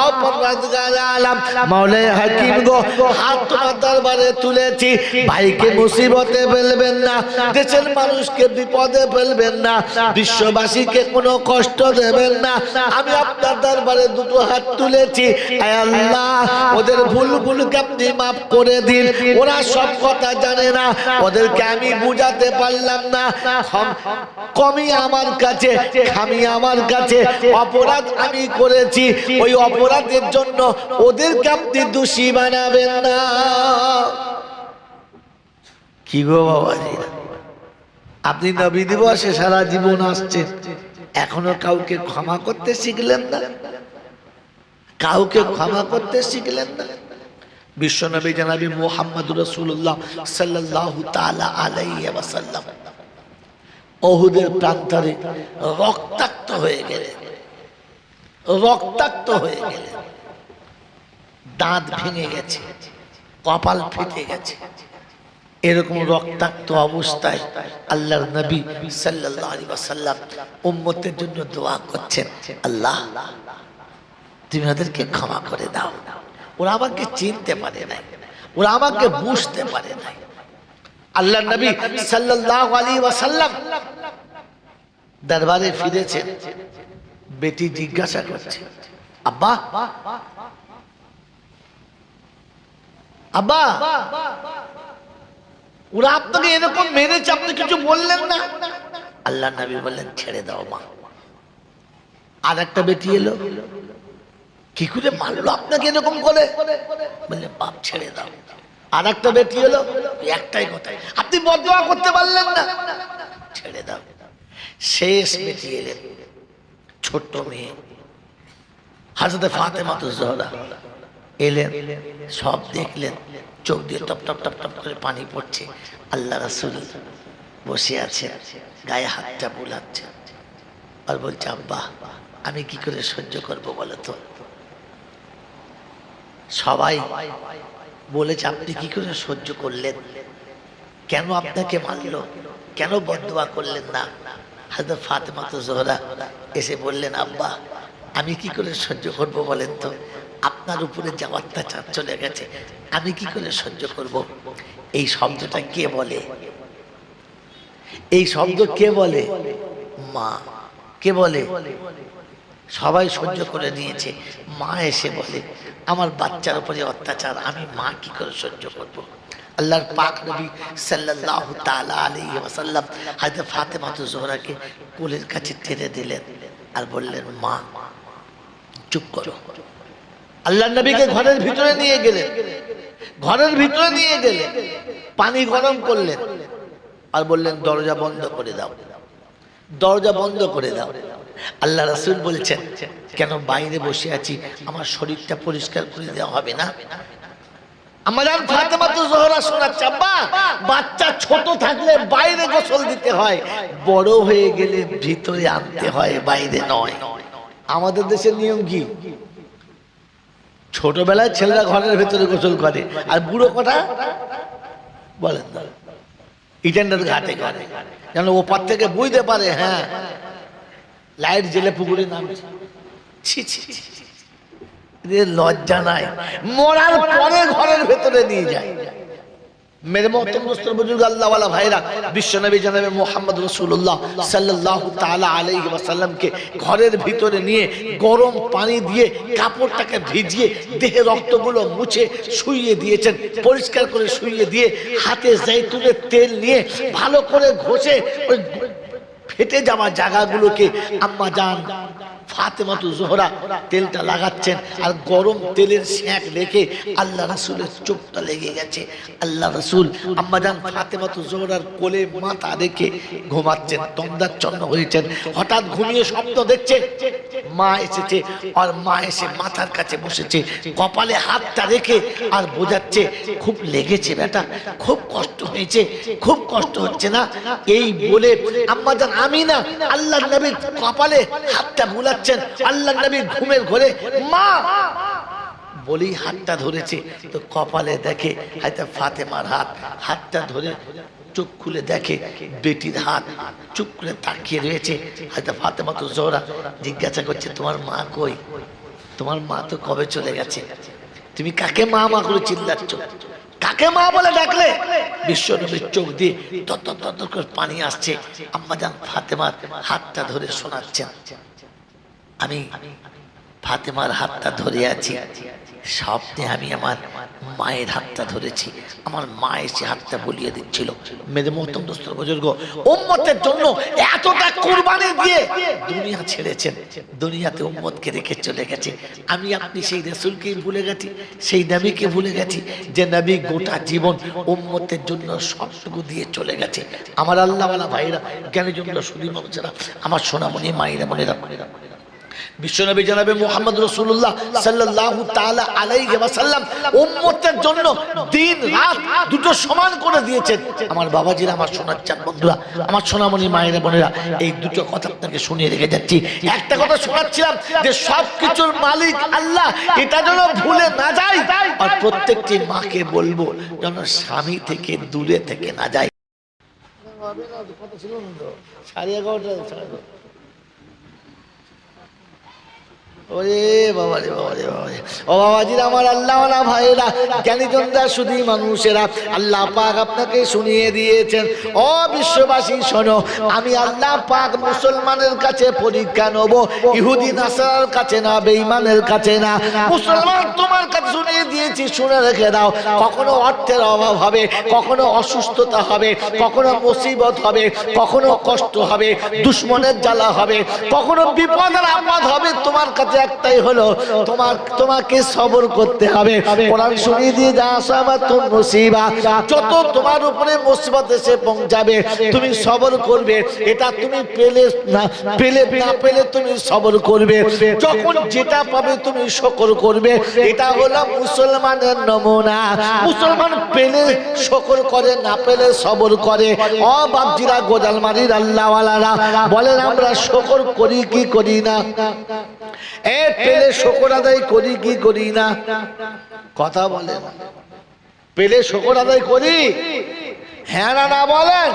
অপরাধগার আলম মাওলাই হাকিম গো, হাত তোমার দরবারে তুলেছি, ভাইকে মুসিবতে ফেলবেন না, দেশের মানুষকে বিপদে ফেলবেন না, বিশ্ববাসীকে কোনো কষ্ট দেবেন না। আমি আপনার দরবারে দুটো হাত তুলেছি, আয় আল্লাহ ওদের ভুলগুলোকে আপনি মাফ করে দিন। ওরা সব কথা জানে না, ওদেরকে আমি বুঝাতে পারলাম না, কমি আমার কাছে, খামি আমার কাছে, অপরাধ আমি করেছি, ওই অপরাধের জন্য ওদেরকে আপনি দোষী বানাবেন না। কি গো বাবাজি, আপনি নবী দিবসে সারা জীবন আসছেন, এখনো কাউকে ক্ষমা করতে শিখলেন না, কাউকে ক্ষমা করতে শিখলেন না। বিশ্বনবী জনাবি মুহাম্মদুর রাসূলুল্লাহ সাল্লাল্লাহু তাআলা আলাইহি ওয়াসাল্লাম উহুদের প্রান্তরে রক্তাক্ত হয়ে গেলেন, রক্তাক্ত হয়ে গেলেন, দাঁত ভেঙে গেছে, কপাল ফেটে গেছে। এরকম রক্তাক্ত অবস্থায় আল্লাহর নবী সাল্লাল্লাহু আলাইহি ওয়াসাল্লাম উম্মতের জন্য দোয়া করছেন, আল্লাহ তুমি ওদেরকে ক্ষমা করে দাও, ওরা আমাকে চিনতে পারে নাই, ওরা আমাকে বুঝতে পারে নাই। আল্লাহর নবী সাল্লাল্লাহু আলাইহি ওয়াসাল্লাম দরবারে ফিরেছেন, বেটি জিজ্ঞাসা করছে, আব্বা আব্বা ওরা আপনাকে এরকম মেরেছে, আপনি কিছু বললেন না? আল্লাহ নবী বললেন, ছেড়ে দাও মা। আর একটা বেটি এলো, কি করে মারলো আপনাকে এরকম করে? বললেন, বাপ ছেড়ে দাও। আর একটা বেটি এলো, একটাই কথা, আপনি বদদোয়া করতে পারলেন না, ছেড়ে দাও। শেষ বেটি এলেন, ছোট্ট মেয়ে হযরত ফাতেমা জোহরা এলেন, সব দেখলেন, চোখ দিয়ে টপ টপ টপ টপ করে পানি পড়ছে। আল্লাহ রাসূল বসে আছে, গায়ে হাতটা বুলাচ্ছে আর বলছে, আব্বা আমি কি করে সহ্য করব বলো তো? সবাই বলেছে, আপনি কি করে সহ্য করলেন? কেন আপনাকে মারলো? কেন বদদোয়া করলেন না? হযরত ফাতেমা জোহরা এসে বললেন, আব্বা আমি কি করে সহ্য করব বলেন তো? আপনার উপরে যে অত্যাচার চলে গেছে, আমি কি করে সহ্য করব? এই শব্দটা কে বলে? এই শব্দ কে বলে? মা। কে বলে? সবাই সহ্য করে নিয়েছে, মা এসে বলে, আমার বাচ্চার উপরে অত্যাচার, আমি মা কি করে সহ্য করব? আল্লাহর পাক নবী সাল্লাল্লাহু তাআলা আলাইহি ওয়াসাল্লাম হযরত ফাতেমা জোহরাকে কোলের কাছে টেনে দিলেন আর বললেন, মা চুপ করো। আল্লাহর নবীকে ঘরের ভিতরে নিয়ে গেলেন, ঘরের ভিতরে নিয়ে গেলেন, পানি গরম করলেন আর বললেন, দরজা বন্ধ করে দাও, দরজা বন্ধ করে দাও। আল্লাহ রাসূল বলছেন, কেন বাইরে বসে আছি, আমার শরীরটা পরিষ্কার করে দেওয়া হবে না? আমাদের ফাতেমা তো জোহরা শোনাচ্ছে, আব্বা বাচ্চা ছোট থাকলে বাইরে গোসল দিতে হয়, বড় হয়ে গেলে ভিতরে আনতে হয়, বাইরে নয়। আমাদের দেশের নিয়ম কি? ছোটবেলায় ছেলেরা ঘরের ভেতরে গোসল করে, আর বুড়ো কটা বলেন না ইটেন্ডার ঘাটে করে, যেন ওপার থেকে বুঝতে পারে হ্যাঁ লাইট জেলে পুকুরে নামছে। ছি ছি ছি, লজ্জা নাই। মরার পরে ঘরের ভেতরে নিয়ে যায়। মেরে মোহতরম দোস্তর বুজুর্গ আল্লাহওয়ালা ভাইরা, বিশ্বনবী জনাবে মুহাম্মদ রাসূলুল্লাহ সাল্লাল্লাহু তাআলা আলাইহি ওয়াসাল্লামকে ঘরের ভিতরে নিয়ে গরম পানি দিয়ে কাপড়টাকে ভিজিয়ে দেহে রক্তগুলো মুছে শুইয়ে দিয়েছেন, পরিষ্কার করে শুইয়ে দিয়ে হাতে জৈতুনের তেল নিয়ে ভালো করে ঘষে ওই ফেটে যাওয়া জায়গাগুলোকে আম্মা জান ফাতেমাতু জোহরা তেলটা লাগাচ্ছেন, আর গরম তেলের সেঁক রেখে আল্লাহ রাসূলের চোখটা লেগে গেছে। আল্লাহ রাসূল আম্মাজান ফাতেমাতু জোহরার কোলে মাথা রেখে ঘুমাচ্ছেন, তন্দ্রাচ্ছন্ন হয়েছেন। হঠাৎ ঘুমিয়ে স্বপ্ন দেখছে মা এসেছে, আর মা এসে মাথার কাছে বসেছে, কপালে হাতটা রেখে আর বোঝাচ্ছে খুব লেগেছে বেটা, খুব কষ্ট হয়েছে, খুব কষ্ট হচ্ছে না। এই বলে আম্মাজান আমিনা আল্লাহর নবীর কপালে হাতটা বুলাচ্ছেন। আল্লাহর নবী ঘুমের ঘোরে মা বলেই হাতটা ধরেছে, তো কপালে দেখে হয়তো ফাতেমার হাত, হাতটা ধরে চোখ খুলে দেখে বেটির হাত, চুপ করে তাকিয়ে রয়েছে। হয়তো ফাতেমা তো জোহরা জিজ্ঞাসা করছে তোমার মা কই? তোমার মা তো কবে চলে গেছে, তুমি কাকে মা মা করে চিল্লাচ্ছ, কাকে মা বলে ডাকলে? বিশ্বনবীর চোখ দিয়ে তত করে পানি আসছে। আম্মাজান ফাতেমার হাতটা ধরে শোনাচ্ছেন, আমি ফাতেমার হাতটা ধরে আছি, স্বপ্নে আমি আমার মায়ের হাতটা ধরেছি, আমার মা এসে হাতটা বলিয়ে দিচ্ছিল। মেরে মোহতরম দোস্তর বুজুর্গ, উম্মতের জন্য এতটা কুরবানি দিয়ে দুনিয়া ছেড়েছেন, দুনিয়াতে উম্মতকে রেখে চলে গেছে। আমি আপনি সেই রাসূলকেই ভুলে গেছি, সেই নবীকে ভুলে গেছি, যে নবী গোটা জীবন উম্মতের জন্য সবটুকু দিয়ে চলে গেছে। আমার আল্লাহওয়ালা ভাইরা, জ্ঞানী জন্য শুধু মানুষেরা, আমার সোনামণি মায়েরা বোনেরা, বিশ্বনবী জনাবে মুহাম্মদ রাসূলুল্লাহ সাল্লাল্লাহু তাআলা আলাইহি ওয়াসাল্লাম উম্মতের জন্য দিন রাত দুটো সমান করে দিয়েছেন। আমার বাবাজিরা, আমার সোনার চাঁদ বন্ধুরা, আমার সোনামণি মায়েরা বোনেরা, এই দুটো কথা আপনাকে শুনিয়ে রেখে যাচ্ছি। একটা কথা শোনাচ্ছিলাম যে সবকিছুর মালিক আল্লাহ, এটা যেন ভুলে না যাই। আর প্রত্যেকটি মাকে বলবো যেন স্বামী থেকে দূরে থেকে না যায়। সাড়ে 11টা ওরে বাবা রে বাবা রে বাবা রে, ও বাবাজিরা, আমার আল্লাহওয়ালা ভাইয়েরা, জ্ঞানীজনরা, শুধু মানুষেরা, আল্লাহ পাক আপনাকে শুনিয়ে দিয়েছেন। ও বিশ্ববাসী শোনো, আমি আল্লাহ পাক মুসলমানের কাছে পরীক্ষা নেব, ইহুদি নাসারার কাছে না, বেঈমানের কাছে না। মুসলমান তোমার কাছে শুনিয়ে দিয়েছি, শুনে রেখে দাও। কখনো অর্থের অভাব হবে, কখনো অসুস্থতা হবে, কখনো মুসিবত হবে, কখনো কষ্ট হবে, দুশ্মনের জ্বালা হবে, কখনো বিপদের আপদ হবে। তোমার কাছে একটাই হলো, তোমাকে সবর করতে হবে। কোরআন শুনিয়ে দিয়ে যা আসাবাতুন মুসিবা, যত তোমার উপরে মুসিবত এসে পৌঁছাবে তুমি সবর করবে। এটা তুমি পেলে না পেলে তুমি সবর করবে। যখন যেটা পাবে তুমি শুকর করবে। এটা হলো মুসলমানের নমুনা। মুসলমান পেলে শুকর করে, না পেলে সবর করে। ও বাপজিরা, গোজালমারির আল্লাহওয়ালারা বলেন, আমরা শুকর করি কি করি না? পেলে শুকর আদায় করি কি করি না? কথা বলেন, পেলে শুকর আদায় করি? হ্যাঁ না না বলেন।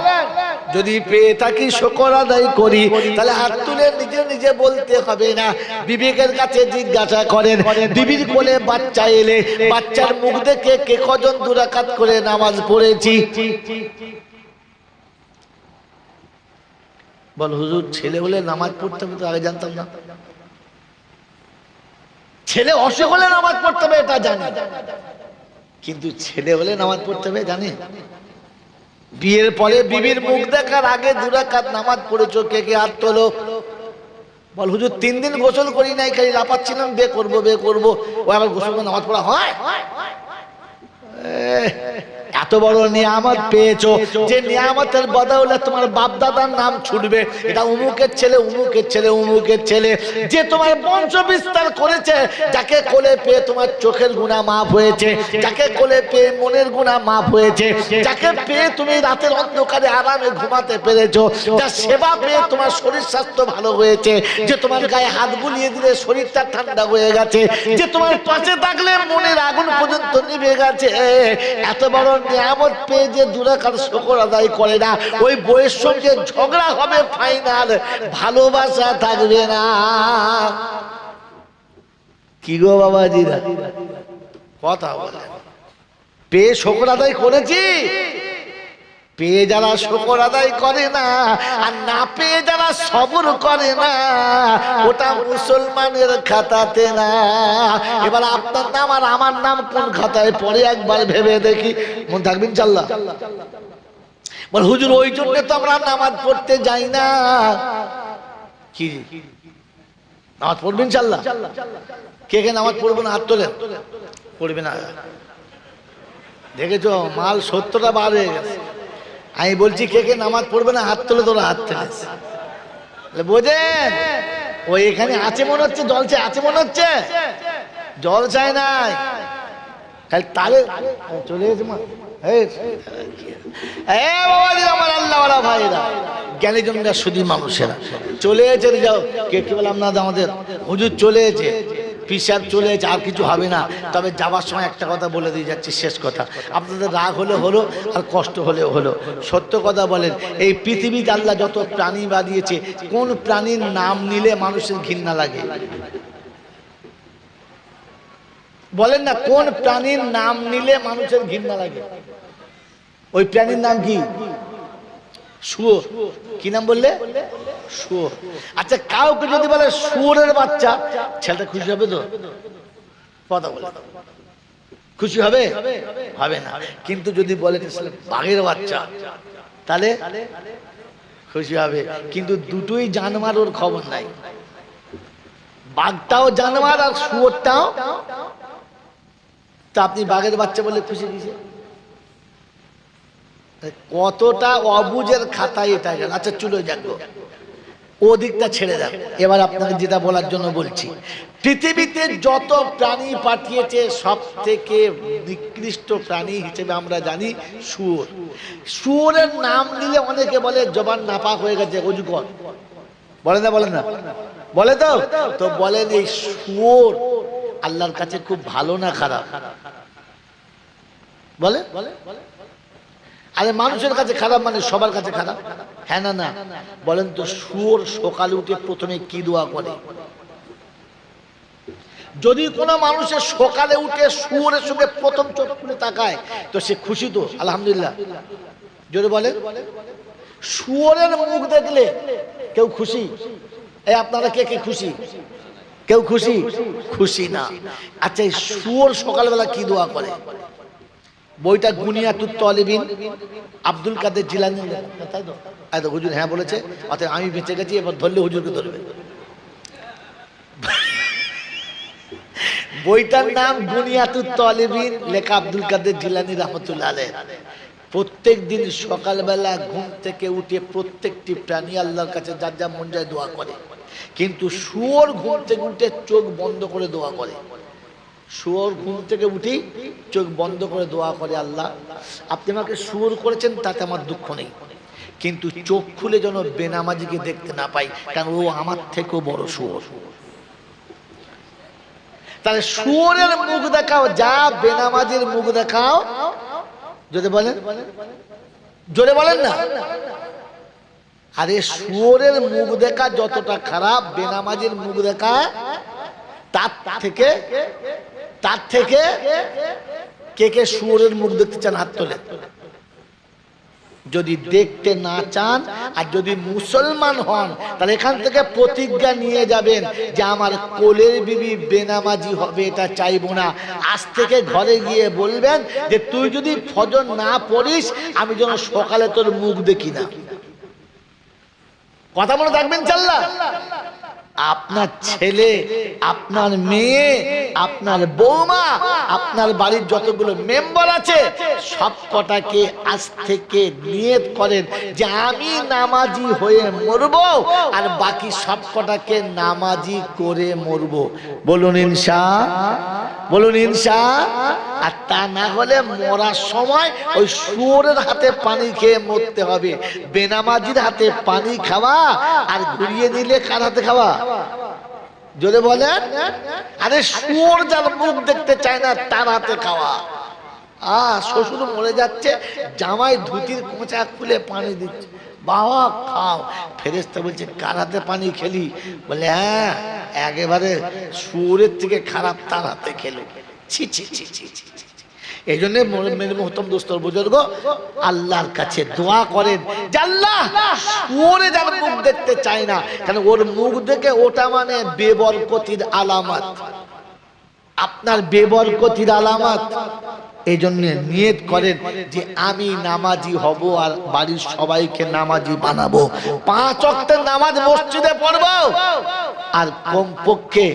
যদি পেয়ে থাকি শুকর আদায় করি, তাহলে হাত তুলে নিজে নিজে বলতে হবে না। বিবেকের কাছে জিজ্ঞাসা করেন, বিবির কোলে বাচ্চা এলে বাচ্চার মুখ দেখে কে কজন 2 রাকাত করে নামাজ পড়েছি? বল হুজুর, ছেলে হলে নামাজ পড়তে হবে, তো আগে জানতাম না। ছেলে অসুখ হলে নামাজ পড়তে হবে এটা জানি, কিন্তু ছেলে হলে নামাজ পড়তে হবে জানি? বিয়ের পরে বিবির মুখ দেখার আগে 2 রাকাত নামাজ পড়েছো, কে কে হাত তোলো? বল হুজুর 3 দিন গোসল করি নাই, খালি লাপাচ্ছিলাম বে করবো। ও আবার গোসল করে নামাজ পড়া হয়? এত বড় নিয়ামত পেয়েছো, যে নিয়ামতের বদৌলতে তোমার বাপ দাদার নাম ছুটবে, এটা অমুকের ছেলে, অমুকের ছেলে, অমুকের ছেলে, যে তোমার বংশ বিস্তার করেছে, যাকে কোলে পেয়ে তোমার চোখের গুনাহ মাফ হয়েছে, যাকে কোলে পেয়ে মনের গুনাহ মাফ হয়েছে, যাকে পেয়ে তুমি রাতের অন্ধকারে আরামে ঘুমাতে পেরেছো, যার সেবা পেয়ে তোমার শরীর স্বাস্থ্য ভালো হয়েছে, যে তোমার গায়ে হাত বুলিয়ে দিলে শরীরটা ঠান্ডা হয়ে গেছে, যে তোমার পাশে থাকলে মনের আগুন পর্যন্ত নিভে গেছে, এত বড় নিয়ামত পেয়ে যে দুরাকার শুকর আদায় করে না, ওই বইয়ের সঙ্গে ঝগড়া হবে ফাইনাল, ভালোবাসা থাকবে না। কি গো বাবাজিরা, কথা বলে পেয়ে শুকর আদায় করেছি, পেয়ে যারা শুকর আদায় করে না আর না পেয়ে যারা সবর করে না, ওটা মুসলমানের খাতাতে না। এবার আপনার নাম আর আমার নাম কোন খাতায় পড়ে একবার ভেবে দেখি, মন থাকবেন ইনশাআল্লাহ। বল হুজুর ওই জন্য তো আমরা নামাজ পড়তে যাই না। কি নামাজ পড়বেন ইনশাআল্লাহ? কে কে নামাজ পড়বো না হাত তোলেন। পড়বে না, দেখেছো মাল 70টা বার হয়ে গেছে। আমি বলছি কে কে নামাজ পড়বে না হাত তোলে, তোরা হাত তুলেছে। বোঝেন ওই এখানে আছে মনে হচ্ছে, জলছে আছে মনে হচ্ছে, জল চায় নাই খালি তালে চলে গেছে মা। আমার আল্লাহওয়ালা ভাইরা জ্ঞানী জনরা শুধু মানুষেরা চলে এসে যাও, কে কি বললাম না আমাদের হুজুর চলে এসে, পিসার চলে এসে, আর কিছু হবে না। তবে যাবার সময় একটা কথা বলে দিয়ে যাচ্ছি, শেষ কথা, আপনাদের রাগ হলে হলো আর কষ্ট হলে হলো, সত্য কথা বলেন, এই পৃথিবীতে আল্লাহ যত প্রাণী বানিয়েছে, কোন প্রাণীর নাম নিলে মানুষের ঘৃণা লাগে? বলেন না, কোন প্রাণীর নাম নিলে মানুষের ঘৃণা লাগে? ওই প্রাণীর নাম কি? শুয়োর। কি নাম বললে? শুয়োর। আচ্ছা কাউকে যদি বলে শুয়োরের বাচ্চা, ছেলেটা খুশি হবে তো? কথা বলে খুশি হবে? হবে না। কিন্তু যদি বলে বাঘের বাচ্চা, তাহলে খুশি হবে। কিন্তু দুটোই জানোয়ার, ওর খবর নাই। বাঘটাও জানোয়ার আর শুয়োরটাও। তা আপনি বাঘের বাচ্চা বলে খুশি দিয়েছে, কতটা অবুঝের খাতায় এটা গেল। আচ্ছা চলে যাবো, ও দিকটা ছেড়ে দেন। এবার আপনাকে যেটা বলার জন্য বলছি, পৃথিবীতে যত প্রাণী পাঠিয়েছে সব থেকে নিকৃষ্ট প্রাণী হিসেবে আমরা জানি শুয়োর। শুয়োরের নাম দিলে অনেকে বলে জবান নাপাক হয়ে গেছে, অজুকর। বলে না? বলে না? বলে তো? তো বলেন এই শুয়োর আল্লাহর কাছে খুব ভালো না খারাপ? বলে আরে মানুষের কাছে খারাপ মানে সবার কাছে খারাপ? হ্যাঁ না না? বলেন তো শুয়োর সকালে উঠে প্রথমে কি দোয়া করে? যদি কোনো মানুষের সকালে উঠে শুয়োরের সঙ্গে প্রথম চোখ খুলে তাকায় তো সে খুশি তো? আলহামদুলিল্লাহ জোরে বলেন। শুয়োরের মুখ দেখলে কেউ খুশি? এই আপনারা কে কে খুশি? কেউ খুশি? খুশি না। আচ্ছা এই শুয়োর সকালবেলা কি দোয়া করে? বইটা গুনিয়াতুত তালিবিন আব্দুল কাদের জিলানী, তাই তো? তাই তো হুজুর হ্যাঁ বলেছে, অতএব আমি বেঁচে গেছি, এবার ধরলে হুজুরকে ধরবে। বইটার নাম গুনিয়াতুত তালিবিন, লেখা আব্দুল কাদের জিলানী রাহমাতুল্লাহ আলাইহ। প্রত্যেক দিন সকালবেলা ঘুম থেকে উঠে প্রত্যেকটি প্রাণী আল্লাহর কাছে যার যা মন যায় দোয়া করে, কিন্তু শুয়োর ঘুম থেকে উঠে চোখ বন্ধ করে দোয়া করে। শুয়োর ঘুম থেকে উঠি চোখ বন্ধ করে দোয়া করে, আল্লাহ আপনি আমাকে শুয়োর করেছেন তাতে আমার দুঃখ নেই, কিন্তু চোখ খুলে যেন বেনামাজিকে দেখতে না পাই, কারণ ও আমার থেকেও বড় শুয়োর। তাহলে শুয়োরের মুখ দেখাও যা, বেনামাজির মুখ দেখাও যদি বলেন, জোরে বলেন না। আরে শুয়োরের মুখ দেখা যতটা খারাপ, বেনামাজির মুখ দেখা তার থেকে কে কে শুয়োরের মুখ দেখতে চান হাত তোলে। যদি দেখতে না চান আর যদি মুসলমান হন তাহলে এখান থেকে প্রতিজ্ঞা নিয়ে যাবেন যে আমার কোলের বিবি বেনামাজি হবে এটা চাইবো না। আজ থেকে ঘরে গিয়ে বলবেন যে তুই যদি ফজর না পড়িস আমি যেন সকালে তোর মুখ দেখি না। কথা মনে থাকবেন? চাল্লা আপনার ছেলে, আপনার মেয়ে, আপনার বৌমা, আপনার বাড়ির যতগুলো মেম্বার আছে সব কটাকে আজ থেকে নিয়ত করেন যে আমি নামাজি হয়ে মরবো আর বাকি সব কটাকে নামাজি করে মরবো। বলুন ইনশাআল্লাহ, বলুন ইনশাআল্লাহ। আর তা না হলে মরার সময় ওই শুয়োরের হাতে পানি খেয়ে মরতে হবে। বেনামাজির হাতে পানি খাওয়া আর ঘুরিয়ে দিলে কার হাতে খাওয়া? জোরে বলেন। আরে শুয়োর যার মুখ দেখতে চায় না তার হাতে খাওয়া। শ্বশুর মরে যাচ্ছে, জামাই ধুতির কোঁচা খুলে পানি দিচ্ছে, বাবা খাও। ফেরেশতা বলছে কার হাতে পানি খেলি? বলে হ্যাঁ, একেবারে শুয়োরের থেকে খারাপ তার হাতে খেলো। ছি ছি ছি ছি ছি। এই জন্য মেরে মোহতরম দোস্তর বুজুর্গ, আল্লাহর কাছে দোয়া করেন যে আল্লাহ শুয়োরে যার মুখ দেখতে চায় না, কারণ ওর মুখ দেখে ওটা মানে বেবরকতির আলামত, আপনার বেবরকতির আলামত। এই জন্য নিয়ত করেন যে আমি নামাজি হব আর বাড়ির সবাইকে নামাজি বানাবো, 5 ওয়াক্তের নামাজ মসজিদে পড়বো আর কমপক্ষে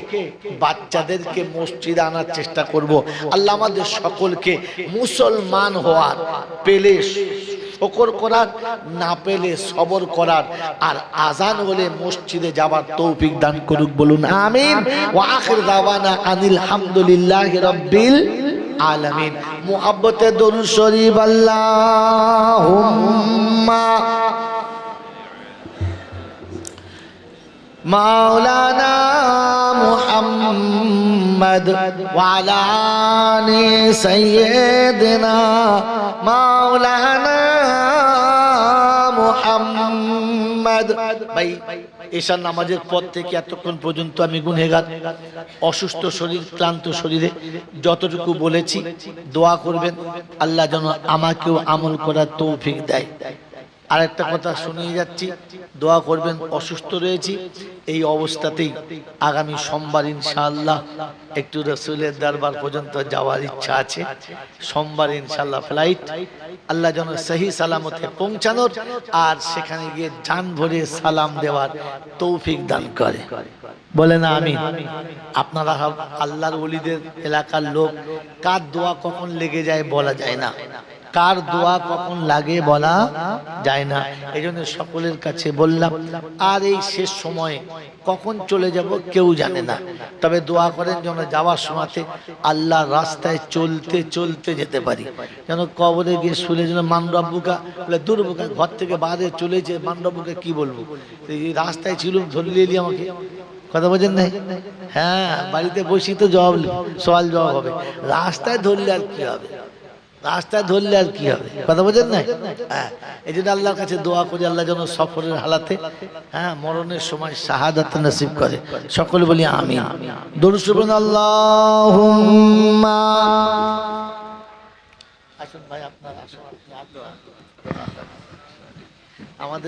বাচ্চাদেরকে মসজিদে আনার চেষ্টা করব। আল্লাহ আমাদের সকলকে মুসলমান হওয়ার, পেলে শুকর করার, না পেলে সবর করার, আর আজান হলে মসজিদে যাবার তৌফিক দান করুক। বলুন আমিন। ওয়া আখির দাওয়ানা আনিল হামদুলিল্লাহি রাব্বিল আলামিন। মুহাব্বতে দরুদ শরীফ। আল্লাহুম্মা মাওলানা মুহাম্মদ ওয়া আলা আলি সাইয়্যিদিনা মাওলানা মুহাম্মদ। ভাই ঈশার নামাজের পর থেকে এতক্ষণ পর্যন্ত আমি গুনহেগার, অসুস্থ শরীর, ক্লান্ত শরীরে যতটুকু বলেছি দোয়া করবেন আল্লাহ যেন আমাকেও আমল করার তৌফিক দেয়। আরেকটা কথা শুনিয়ে যাচ্ছি, দোয়া করবেন। অসুস্থ রয়েছি, এই অবস্থাতেই আগামী সোমবার ইনশাআল্লাহ একটু রাসূলের দরবার পর্যন্ত যাওয়ার ইচ্ছা আছে। সোমবার ইনশাআল্লাহ ফ্লাইট, আল্লাহ যেন সহি সালামতে পৌঁছানোর আর সেখানে গিয়ে জান ভরে সালাম দেওয়ার তৌফিক দান করে। বলে না আমিন। আপনারা আল্লাহর ওলিদের এলাকার লোক, কার দোয়া কখন লেগে যায় বলা যায় না, কার দোয়া কখন লাগে বলা যায় না। এই জন্য সকলের কাছে বললাম, আর এই শেষ সময়ে কখন চলে যাব কেউ জানে না, তবে দোয়া করেন যেন যাওয়ার সময়তে আল্লাহর রাস্তায় চলতে চলতে যেতে পারি, যেন কবরে গিয়ে শুলে যেন মানরব্বুকা বলে দুর্বুকা ঘর থেকে বাইরে চলেছে, মানরব্বুকা কি বলবো, এই রাস্তায় ছিল ধরলে এলি আমাকে, কথা বোঝেন নাই? হ্যাঁ, বাড়িতে বসি তো জবাব সওয়াল জবাব হবে, রাস্তায় ধরলে আর কি হবে, রাস্তায় ধরলে আর কি হবে, কথা বোঝেন না? হ্যাঁ, এই জন্য আল্লাহর কাছে দোয়া করি আল্লাহ যেন সফরের হালাতে, হ্যাঁ, মরণের সময় শাহাদাত নসিব করে। সকলে বলি আমিন। দরুদ শরীফ আল্লাহুম্মা। আসুন ভাই, আপনার আসুন, আমাদের